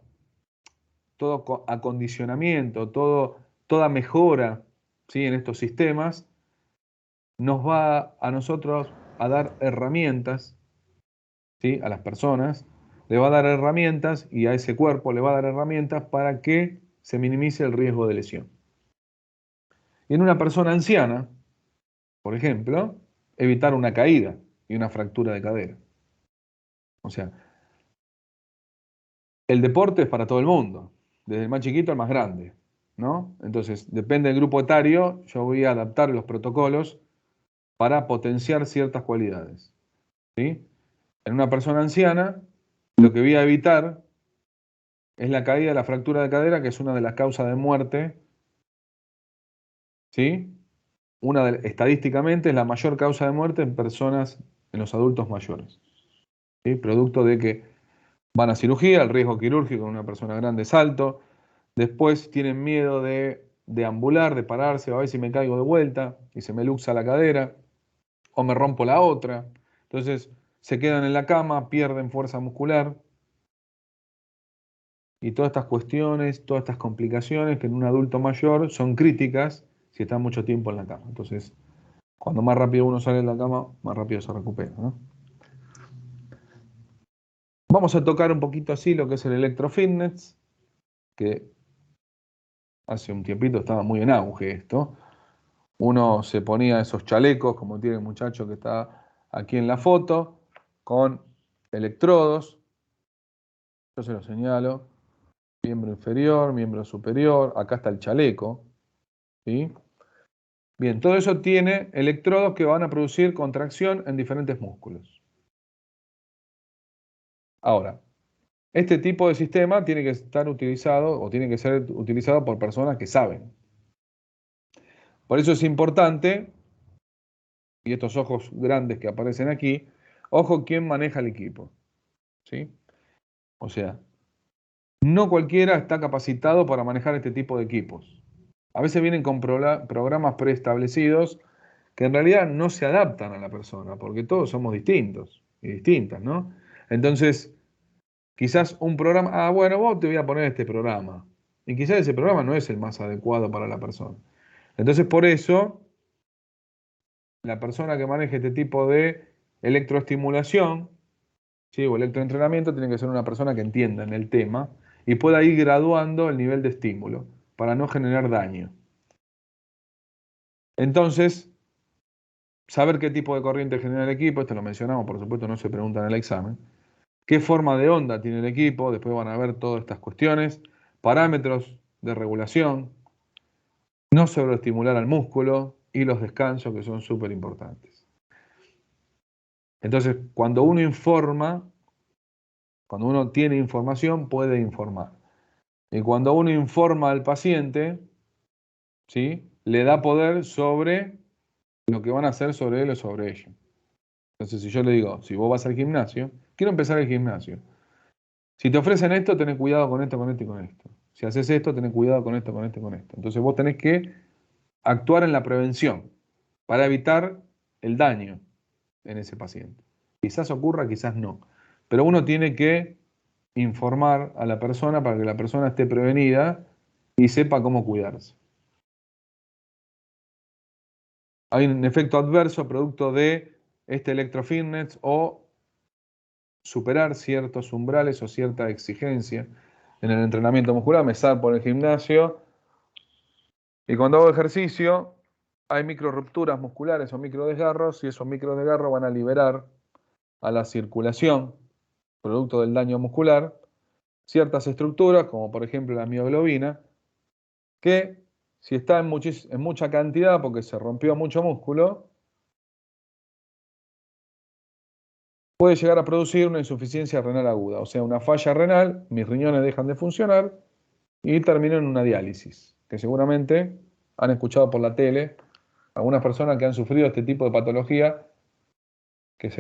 Speaker 2: acondicionamiento, toda mejora, ¿sí?, en estos sistemas nos va a nosotros a dar herramientas, ¿sí?, a las personas, le va a dar herramientas y a ese cuerpo le va a dar herramientas para que se minimice el riesgo de lesión. Y en una persona anciana, por ejemplo, evitar una caída y una fractura de cadera. O sea, el deporte es para todo el mundo, desde el más chiquito al más grande, ¿no? Entonces, depende del grupo etario, yo voy a adaptar los protocolos para potenciar ciertas cualidades, ¿sí? En una persona anciana, lo que voy a evitar es la caída, la fractura de cadera, que es una de las causas de muerte, ¿sí? Estadísticamente es la mayor causa de muerte en personas, en los adultos mayores, ¿sí? Producto de que van a cirugía, el riesgo quirúrgico en una persona grande es alto, después tienen miedo de deambular, de pararse, a ver si me caigo de vuelta y se me luxa la cadera, o me rompo la otra. Entonces se quedan en la cama, pierden fuerza muscular, y todas estas cuestiones, todas estas complicaciones que en un adulto mayor son críticas si está mucho tiempo en la cama. Entonces, cuando más rápido uno sale de la cama, más rápido se recupera, ¿no? Vamos a tocar un poquito así lo que es el electrofitness, que hace un tiempito estaba muy en auge esto. Uno se ponía esos chalecos, como tiene el muchacho que está aquí en la foto, con electrodos. Yo se lo señalo. Miembro inferior, miembro superior. Acá está el chaleco, ¿sí? Bien, todo eso tiene electrodos que van a producir contracción en diferentes músculos. Ahora, este tipo de sistema tiene que estar utilizado o tiene que ser utilizado por personas que saben. Por eso es importante, y estos ojos grandes que aparecen aquí, ojo quién maneja el equipo, ¿sí? O sea, no cualquiera está capacitado para manejar este tipo de equipos. A veces vienen con programas preestablecidos que en realidad no se adaptan a la persona, porque todos somos distintos y distintas, ¿no? Entonces, quizás un programa, bueno, vos te voy a poner este programa, y quizás ese programa no es el más adecuado para la persona. Entonces, por eso, la persona que maneje este tipo de electroestimulación, ¿sí?, o electroentrenamiento, tiene que ser una persona que entienda en el tema y pueda ir graduando el nivel de estímulo para no generar daño. Entonces, saber qué tipo de corriente genera el equipo, esto lo mencionamos, por supuesto no se pregunta en el examen, qué forma de onda tiene el equipo, después van a ver todas estas cuestiones, parámetros de regulación, no sobreestimular al músculo y los descansos que son súper importantes. Entonces, cuando uno informa, cuando uno tiene información, puede informar. Y cuando uno informa al paciente, ¿sí?, le da poder sobre lo que van a hacer sobre él o sobre ella. Entonces, si yo le digo, si vos vas al gimnasio, quiero empezar el gimnasio. Si te ofrecen esto, tenés cuidado con esto, con esto y con esto. Si haces esto, tenés cuidado con esto, con esto y con esto. Entonces vos tenés que actuar en la prevención para evitar el daño en ese paciente. Quizás ocurra, quizás no. Pero uno tiene que informar a la persona para que la persona esté prevenida y sepa cómo cuidarse. Hay un efecto adverso producto de este electrofitness o superar ciertos umbrales o cierta exigencia en el entrenamiento muscular. Me salgo por el gimnasio y cuando hago ejercicio hay micro rupturas musculares o micro desgarros y esos micro desgarros van a liberar a la circulación, producto del daño muscular, ciertas estructuras, como por ejemplo la mioglobina, que si está en mucha cantidad porque se rompió mucho músculo, puede llegar a producir una insuficiencia renal aguda, o sea, una falla renal, mis riñones dejan de funcionar y termino en una diálisis, que seguramente han escuchado por la tele algunas personas que han sufrido este tipo de patología, que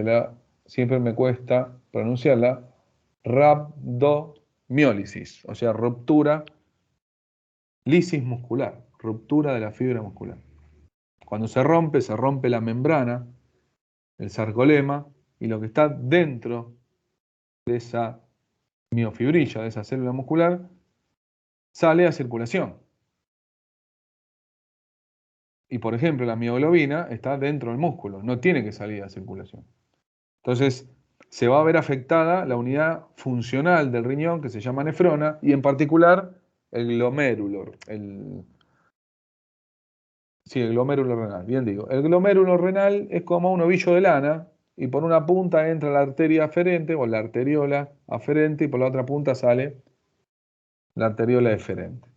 Speaker 2: siempre me cuesta pronunciarla, rhabdomiólisis, o sea, lisis muscular, ruptura de la fibra muscular. Cuando se rompe la membrana, el sarcolema, y lo que está dentro de esa miofibrilla, de esa célula muscular, sale a circulación. Y por ejemplo, la mioglobina está dentro del músculo, no tiene que salir a circulación. Entonces, se va a ver afectada la unidad funcional del riñón, que se llama nefrona, y en particular el glomérulo, el glomérulo renal, bien digo. El glomérulo renal es como un ovillo de lana, y por una punta entra la arteria aferente, o la arteriola aferente, y por la otra punta sale la arteriola eferente.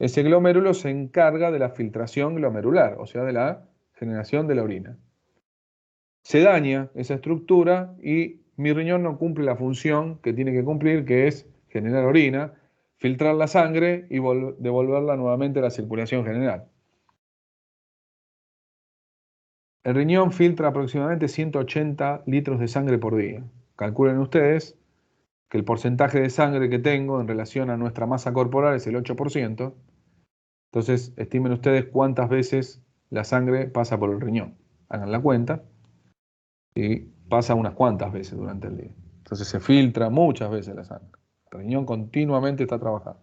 Speaker 2: Ese glomérulo se encarga de la filtración glomerular, o sea, de la generación de la orina. Se daña esa estructura y mi riñón no cumple la función que tiene que cumplir, que es generar orina, filtrar la sangre y devolverla nuevamente a la circulación general. El riñón filtra aproximadamente 180 litros de sangre por día. Calculen ustedes que el porcentaje de sangre que tengo en relación a nuestra masa corporal es el 8%. Entonces, estimen ustedes cuántas veces la sangre pasa por el riñón. Hagan la cuenta y pasa unas cuantas veces durante el día. Entonces se filtra muchas veces la sangre. El riñón continuamente está trabajando.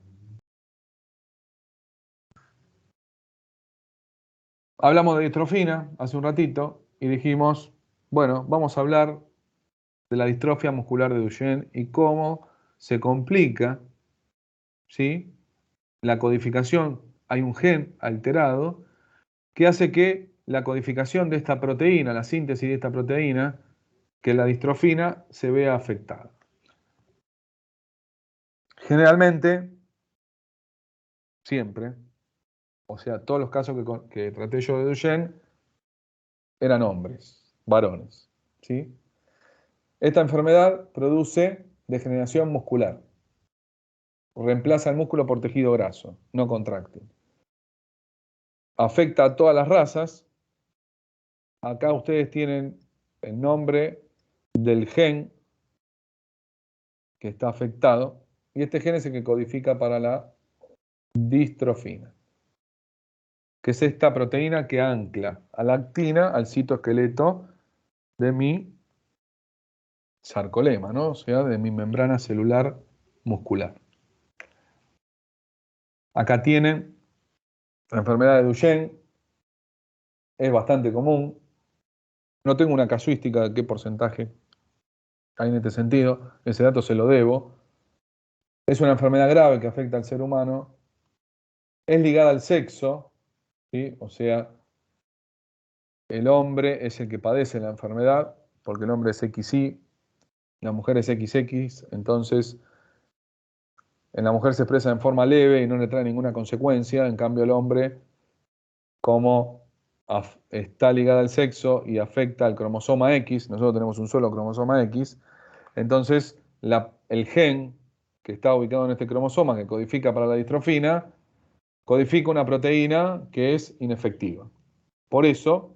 Speaker 2: Hablamos de distrofina hace un ratito y dijimos, bueno, vamos a hablar de la distrofia muscular de Duchenne y cómo se complica, ¿sí?, la codificación. Hay un gen alterado que hace que la codificación de esta proteína, la síntesis de esta proteína, que la distrofina, se vea afectada. Generalmente, siempre, o sea, todos los casos que traté yo de Duchenne eran hombres, varones, ¿sí? Esta enfermedad produce degeneración muscular. Reemplaza el músculo por tejido graso, no contráctil. Afecta a todas las razas. Acá ustedes tienen el nombre del gen que está afectado y este gen es el que codifica para la distrofina, que es esta proteína que ancla a la actina al citoesqueleto de mi sarcolema, ¿no? O sea, de mi membrana celular muscular. Acá tienen la enfermedad de Duchenne, es bastante común. No tengo una casuística de qué porcentaje hay en este sentido, ese dato se lo debo. Es una enfermedad grave que afecta al ser humano. Es ligada al sexo, ¿sí? O sea, el hombre es el que padece la enfermedad, porque el hombre es XY, la mujer es XX, entonces en la mujer se expresa en forma leve y no le trae ninguna consecuencia, en cambio el hombre, como está ligada al sexo y afecta al cromosoma X, nosotros tenemos un solo cromosoma X, entonces el gen que está ubicado en este cromosoma, que codifica para la distrofina, codifica una proteína que es inefectiva. Por eso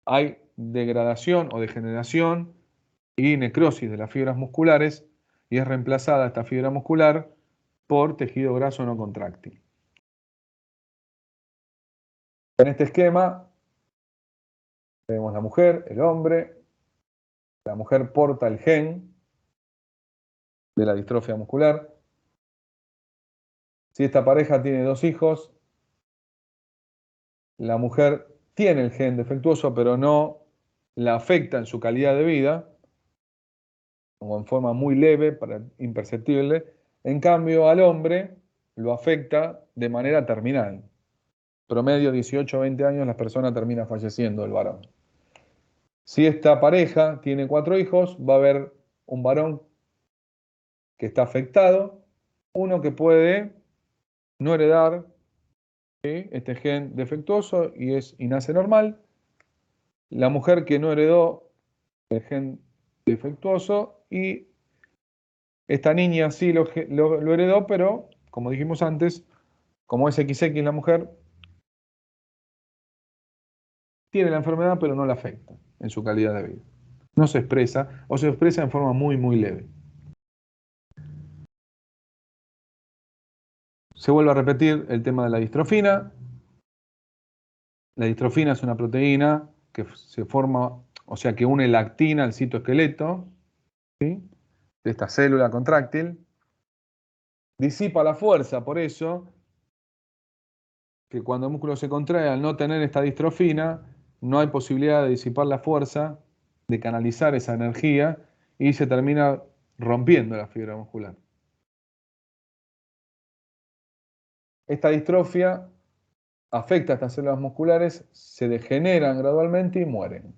Speaker 2: hay degradación o degeneración y necrosis de las fibras musculares y es reemplazada esta fibra muscular por tejido graso no contráctil. En este esquema tenemos la mujer, el hombre. La mujer porta el gen de la distrofia muscular. Si esta pareja tiene 2 hijos, la mujer tiene el gen defectuoso, pero no la afecta en su calidad de vida, o en forma muy leve, imperceptible. En cambio, al hombre lo afecta de manera terminal. Promedio 18 o 20 años, la persona termina falleciendo, el varón. Si esta pareja tiene 4 hijos, va a haber un varón que está afectado, uno que puede no heredar, ¿sí?, este gen defectuoso y nace normal. La mujer que no heredó el gen defectuoso y esta niña sí lo heredó, pero como dijimos antes, como es XX la mujer, tiene la enfermedad pero no la afecta en su calidad de vida. No se expresa o se expresa en forma muy, muy leve. Se vuelve a repetir el tema de la distrofina. La distrofina es una proteína que se forma, o sea, que une la actina al citoesqueleto, ¿sí?, de esta célula contráctil. Disipa la fuerza, por eso que cuando el músculo se contrae, al no tener esta distrofina, no hay posibilidad de disipar la fuerza, de canalizar esa energía y se termina rompiendo la fibra muscular. Esta distrofia afecta a estas células musculares, se degeneran gradualmente y mueren,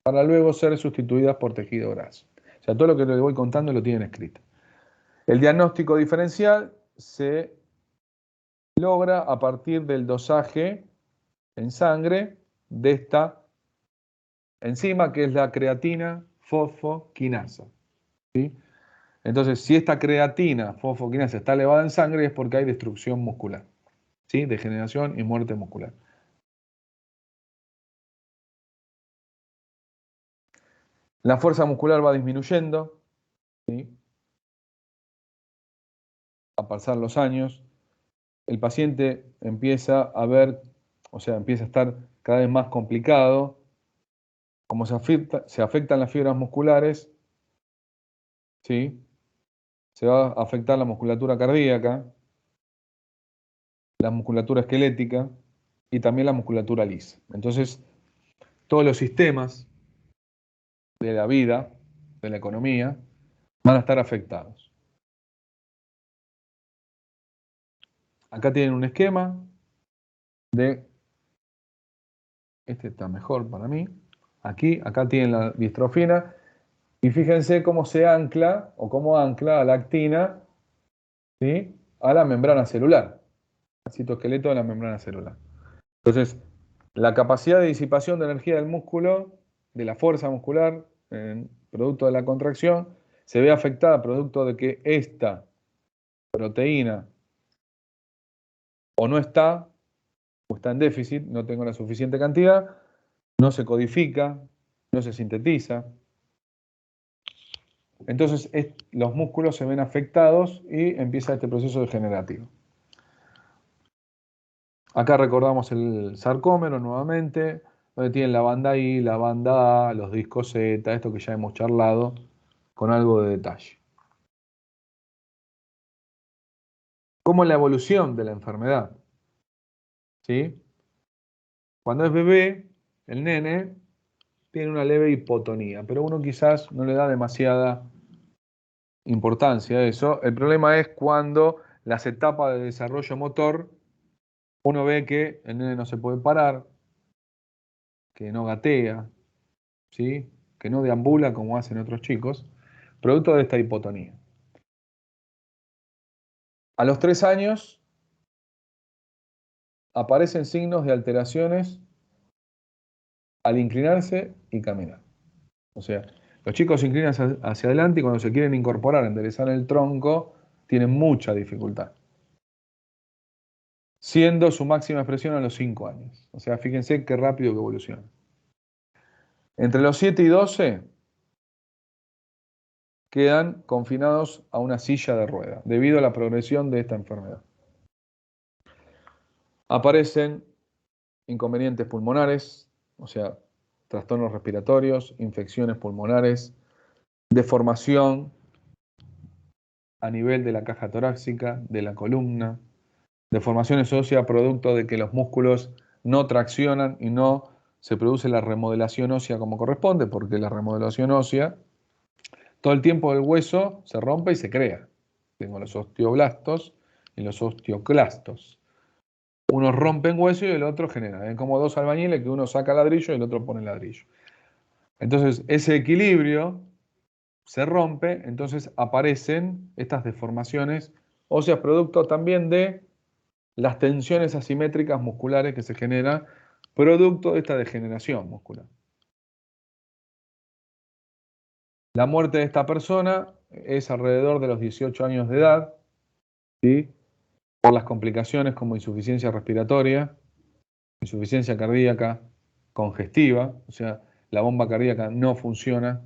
Speaker 2: para luego ser sustituidas por tejido graso. O sea, todo lo que les voy contando lo tienen escrito. El diagnóstico diferencial se logra a partir del dosaje en sangre de esta enzima que es la creatina fosfoquinasa, ¿sí? Entonces, si esta creatina fosfoquinasa está elevada en sangre es porque hay destrucción muscular, ¿sí?, degeneración y muerte muscular. La fuerza muscular va disminuyendo, ¿sí?, a pasar los años. El paciente empieza a ver, o sea, empieza a estar cada vez más complicado. Como se afectan las fibras musculares, ¿sí?, se va a afectar la musculatura cardíaca, la musculatura esquelética y también la musculatura lisa. Entonces, todos los sistemas de la vida, de la economía, van a estar afectados. Acá tienen un esquema de, este está mejor para mí, acá tienen la distrofina, y fíjense cómo se ancla, o cómo ancla a la actina, ¿sí?, a la membrana celular, al citoesqueleto de la membrana celular. Entonces, la capacidad de disipación de energía del músculo, de la fuerza muscular, producto de la contracción, se ve afectada producto de que esta proteína o no está, o está en déficit, no tengo la suficiente cantidad, no se codifica, no se sintetiza. Entonces los músculos se ven afectados y empieza este proceso degenerativo. Acá recordamos el sarcómero nuevamente, donde tienen la banda I, la banda A, los discos Z, esto que ya hemos charlado con algo de detalle. ¿Cómo es la evolución de la enfermedad? ¿Sí? Cuando es bebé, el nene tiene una leve hipotonía, pero uno quizás no le da demasiada importancia a eso. El problema es cuando las etapas de desarrollo motor, uno ve que el nene no se puede parar, que no gatea, ¿sí?, que no deambula como hacen otros chicos, producto de esta hipotonía. A los 3 años aparecen signos de alteraciones al inclinarse y caminar. O sea, los chicos se inclinan hacia adelante y cuando se quieren incorporar, enderezar el tronco, tienen mucha dificultad. Siendo su máxima expresión a los 5 años. O sea, fíjense qué rápido que evoluciona. Entre los 7 y 12 quedan confinados a una silla de ruedas debido a la progresión de esta enfermedad. Aparecen inconvenientes pulmonares, o sea, trastornos respiratorios, infecciones pulmonares, deformación, a nivel de la caja torácica, de la columna, deformaciones óseas producto de que los músculos no traccionan y no se produce la remodelación ósea como corresponde, porque la remodelación ósea, todo el tiempo el hueso se rompe y se crea. Tengo los osteoblastos y los osteoclastos. Uno rompe en hueso y el otro genera. Es como dos albañiles que uno saca ladrillo y el otro pone ladrillo. Entonces, ese equilibrio se rompe, entonces aparecen estas deformaciones óseas producto también de las tensiones asimétricas musculares que se generan producto de esta degeneración muscular. La muerte de esta persona es alrededor de los 18 años de edad, ¿sí? Por las complicaciones como insuficiencia respiratoria, insuficiencia cardíaca congestiva, o sea, la bomba cardíaca no funciona,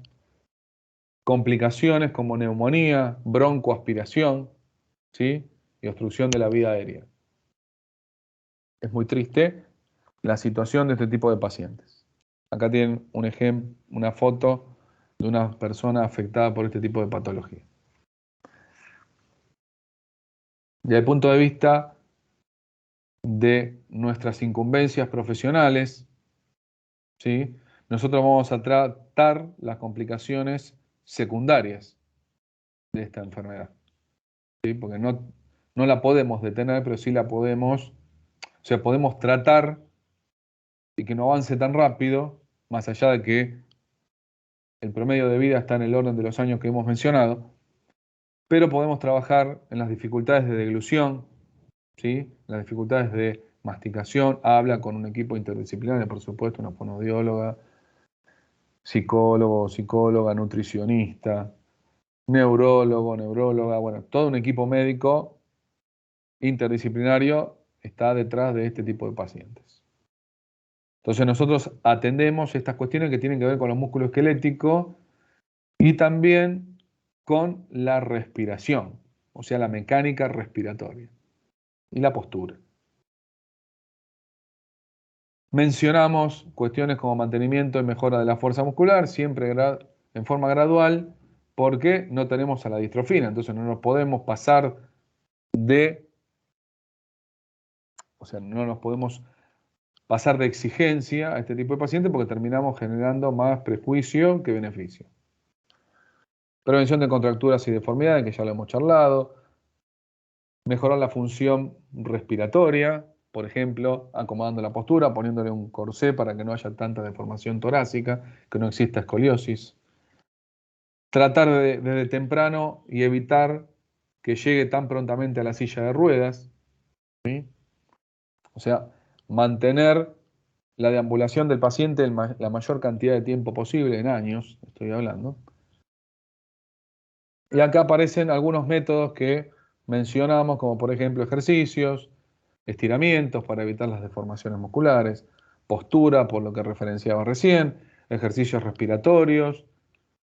Speaker 2: complicaciones como neumonía, broncoaspiración, ¿sí? Y obstrucción de la vía aérea. Es muy triste la situación de este tipo de pacientes. Acá tienen un ejemplo, una foto de una persona afectada por este tipo de patología. Desde el punto de vista de nuestras incumbencias profesionales, ¿sí? Nosotros vamos a tratar las complicaciones secundarias de esta enfermedad, ¿sí? Porque no la podemos detener, pero sí la podemos, o sea, podemos tratar y que no avance tan rápido, más allá de que el promedio de vida está en el orden de los años que hemos mencionado, pero podemos trabajar en las dificultades de deglución, ¿sí? Las dificultades de masticación, habla con un equipo interdisciplinario, por supuesto, una fonoaudióloga, psicólogo, psicóloga, nutricionista, neurólogo, neuróloga, bueno, todo un equipo médico interdisciplinario está detrás de este tipo de pacientes. Entonces nosotros atendemos estas cuestiones que tienen que ver con los músculos esqueléticos y también con la respiración, o sea, la mecánica respiratoria y la postura. Mencionamos cuestiones como mantenimiento y mejora de la fuerza muscular, siempre en forma gradual, porque no tenemos a la distrofina, entonces no nos podemos pasar no nos podemos pasar de exigencia a este tipo de pacientes porque terminamos generando más prejuicio que beneficio. Prevención de contracturas y deformidades, que ya lo hemos charlado. Mejorar la función respiratoria, por ejemplo, acomodando la postura, poniéndole un corsé para que no haya tanta deformación torácica, que no exista escoliosis. Tratar desde temprano y evitar que llegue tan prontamente a la silla de ruedas, ¿sí? O sea, mantener la deambulación del paciente la mayor cantidad de tiempo posible, en años, estoy hablando. Y acá aparecen algunos métodos que mencionamos, como por ejemplo ejercicios, estiramientos para evitar las deformaciones musculares, postura, por lo que referenciaba recién, ejercicios respiratorios,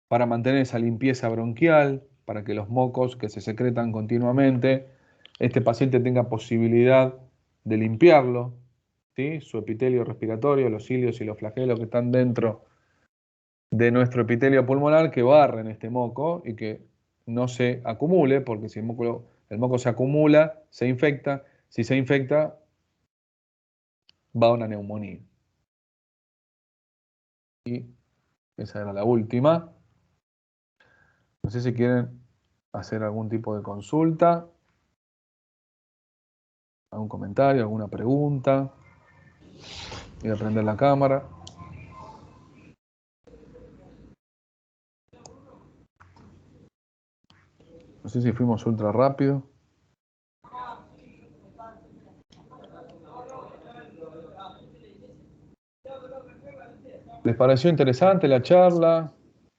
Speaker 2: para mantener esa limpieza bronquial, para que los mocos que se secretan continuamente, este paciente tenga posibilidad de limpiarlo, ¿sí? Su epitelio respiratorio, los cilios y los flagelos que están dentro de nuestro epitelio pulmonar, que barren este moco y que no se acumule, porque si el moco se acumula, se infecta. Si se infecta, va a una neumonía. Y esa era la última. No sé si quieren hacer algún tipo de consulta, algún comentario, alguna pregunta. Voy a prender la cámara. No sé si fuimos ultra rápido. ¿Les pareció interesante la charla?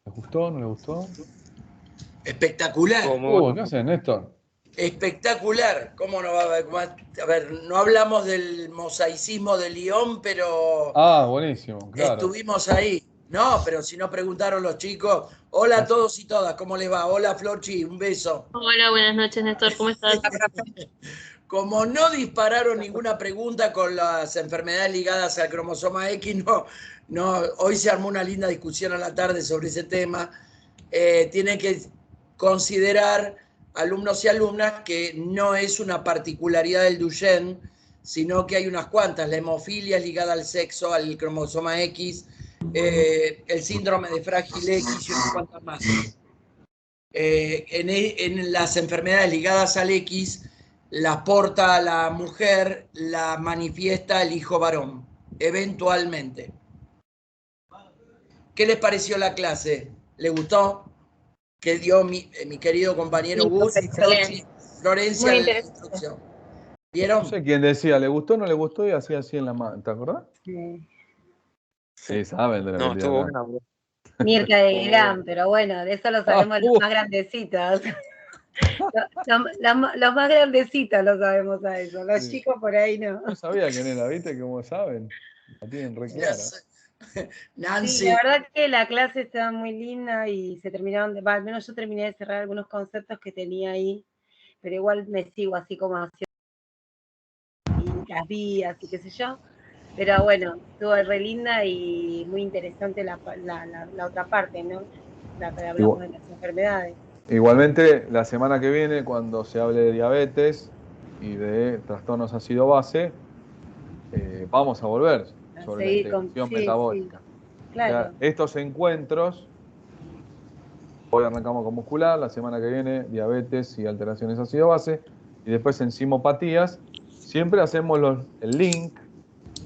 Speaker 2: ¿Les gustó? ¿No les gustó?
Speaker 4: Espectacular.
Speaker 2: ¿Qué hacen, Néstor?
Speaker 4: Espectacular. ¿Cómo no va a haber? A ver, no hablamos del mosaicismo de Lyon, pero
Speaker 2: Buenísimo, claro.
Speaker 4: Estuvimos ahí. No, pero si no preguntaron los chicos. Hola a todos y todas, ¿cómo les va? Hola, Florchi, un beso.
Speaker 3: Hola, buenas noches, Néstor, ¿cómo estás?
Speaker 4: Como no dispararon ninguna pregunta con las enfermedades ligadas al cromosoma X, hoy se armó una linda discusión a la tarde sobre ese tema. Tienen que considerar alumnos y alumnas que no es una particularidad del Duchenne, sino que hay unas cuantas. La hemofilia es ligada al sexo, al cromosoma X, el síndrome de frágil X y unas cuantas más. En las enfermedades ligadas al X, las porta la mujer, la manifiesta el hijo varón, eventualmente. ¿Qué les pareció la clase? ¿Les gustó? Que dio mi querido compañero Gus y Florencia en la instrucción. ¿Vieron?
Speaker 2: No sé quién decía, ¿le gustó o no le gustó? Y hacía así en la mano, ¿te acordás?
Speaker 1: Sí.
Speaker 2: Sí, saben de lo que
Speaker 5: estuvo
Speaker 2: tiene.
Speaker 5: buena.
Speaker 1: Mirka de Gran, pero bueno, de eso lo sabemos los más grandecitos. Los más grandecitos lo sabemos a eso, los chicos por ahí no.
Speaker 2: No sabía quién era, ¿viste? Como saben, la tienen re clara.
Speaker 4: Nancy.
Speaker 1: Sí, la verdad que la clase estaba muy linda y se terminaron, al menos yo terminé de cerrar algunos conceptos que tenía ahí, pero igual me sigo así como haciendo las vías y qué sé yo. Pero bueno, estuvo re linda y muy interesante la otra parte, ¿no? La que hablamos de las enfermedades.
Speaker 2: Igualmente, la semana que viene, cuando se hable de diabetes y de trastornos ácido base, vamos a volver sobre la integración metabólica.
Speaker 1: Sí, claro.
Speaker 2: O sea, estos encuentros, hoy arrancamos con muscular, la semana que viene diabetes y alteraciones ácido base, y después enzimopatías, siempre hacemos el link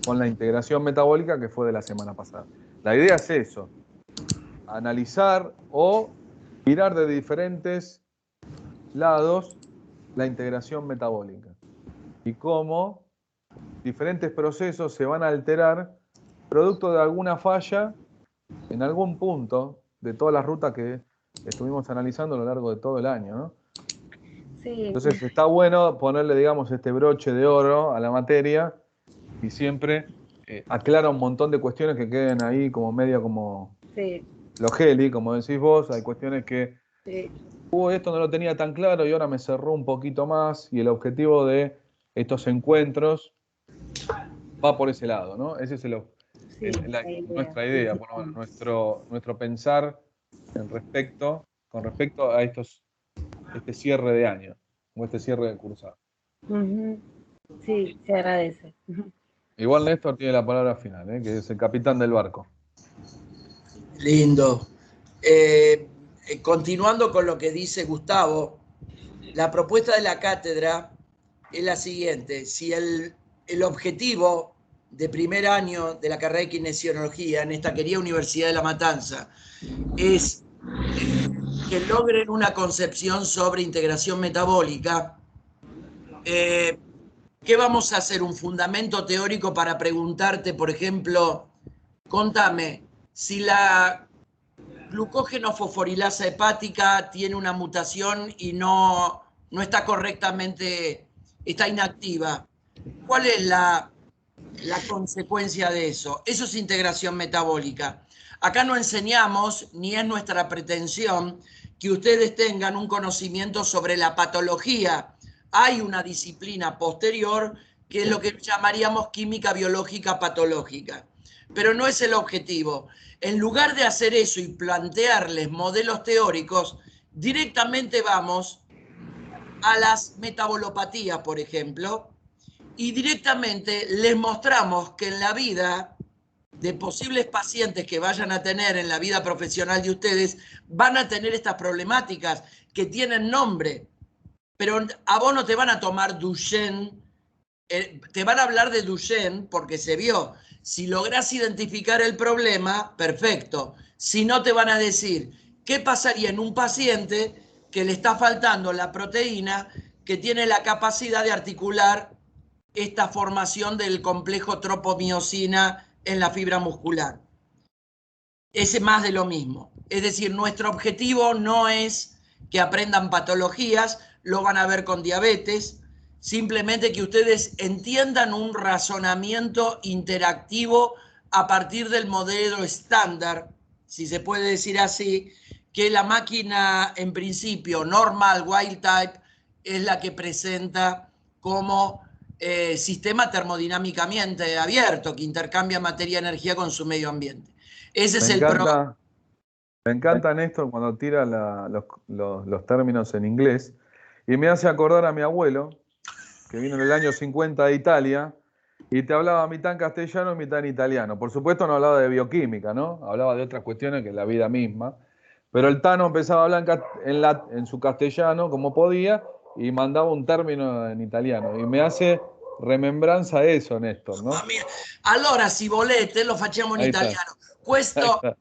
Speaker 2: con la integración metabólica que fue de la semana pasada. La idea es eso, analizar o mirar de diferentes lados la integración metabólica y cómo diferentes procesos se van a alterar producto de alguna falla en algún punto de todas las rutas que estuvimos analizando a lo largo de todo el año, ¿no?
Speaker 1: Sí.
Speaker 2: Entonces está bueno ponerle, digamos, este broche de oro a la materia y siempre aclara un montón de cuestiones que queden ahí como medio como los heli, como decís vos. Hay cuestiones que esto no lo tenía tan claro y ahora me cerró un poquito más, y el objetivo de estos encuentros va por ese lado, ¿no? Ese es nuestra idea, por lo menos, nuestro pensar con respecto a este cierre de año, o este cierre de cursado.
Speaker 1: Sí, se agradece.
Speaker 2: Igual Néstor tiene la palabra final, que es el capitán del barco.
Speaker 4: Lindo. Continuando con lo que dice Gustavo, la propuesta de la cátedra es la siguiente. Si el objetivo de primer año de la carrera de kinesiología en esta querida Universidad de La Matanza es que logren una concepción sobre integración metabólica, ¿qué vamos a hacer? Un fundamento teórico para preguntarte, por ejemplo, contame, si la glucógeno fosforilasa hepática tiene una mutación y no está correctamente, está inactiva, ¿cuál es la consecuencia de eso? Eso es integración metabólica. Acá no enseñamos, ni es nuestra pretensión, que ustedes tengan un conocimiento sobre la patología. Hay una disciplina posterior que es lo que llamaríamos química biológica patológica, pero no es el objetivo. En lugar de hacer eso y plantearles modelos teóricos, directamente vamos a las metabolopatías, por ejemplo, y directamente les mostramos que en la vida de posibles pacientes que vayan a tener en la vida profesional de ustedes, van a tener estas problemáticas que tienen nombre, pero a vos no te van a tomar Duchenne, te van a hablar de Duchenne porque se vio. Si lográs identificar el problema, perfecto. Si no, te van a decir, ¿qué pasaría en un paciente que le está faltando la proteína que tiene la capacidad de articular esta formación del complejo tropomiosina en la fibra muscular? Es más de lo mismo. Es decir, nuestro objetivo no es que aprendan patologías, lo van a ver con diabetes, simplemente que ustedes entiendan un razonamiento interactivo a partir del modelo estándar, si se puede decir así, que la máquina en principio normal, wild type, es la que presenta como sistema termodinámicamente abierto, que intercambia materia y energía con su medio ambiente. Ese es el
Speaker 2: Me encanta, Néstor, cuando tira los términos en inglés, Y me hace acordar a mi abuelo, que vino en el año 50 de Italia, y te hablaba mitad en castellano y mitad en italiano. Por supuesto no hablaba de bioquímica, ¿no? Hablaba de otras cuestiones que la vida misma. Pero el Tano empezaba a hablar en su castellano como podía y mandaba un término en italiano. Y me hace remembranza eso, Néstor, ¿no?
Speaker 4: Allora, se volete, lo facciamo in
Speaker 2: Ahí está.
Speaker 4: italiano.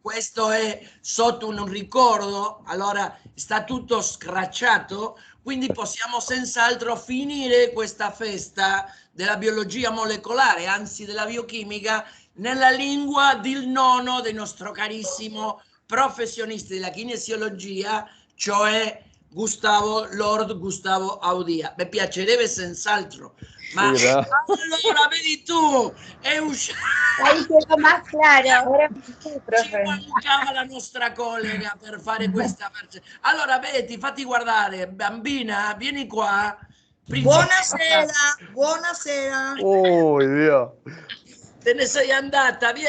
Speaker 4: Questo è sotto un ricordo, allora sta tutto scracciato, quindi possiamo senz'altro finire questa festa della biologia molecolare, anzi della biochimica, nella lingua del nonno del nostro carissimo professionista della kinesiologia, cioè Lord Gustavo Audia. Mi piacerebbe senz'altro, ma
Speaker 2: Sì, no?
Speaker 4: allora vedi tu, è uscito.
Speaker 1: Ahí quedó más claro. Ahora sí,
Speaker 4: Ci
Speaker 1: profe.
Speaker 4: mancava la nostra collega per fare questa parte. Allora, Betty, fatti guardare, bambina, vieni qua.
Speaker 5: Buonasera, buonasera.
Speaker 2: Uy, Dios.
Speaker 4: Te ne sei andata, vieni.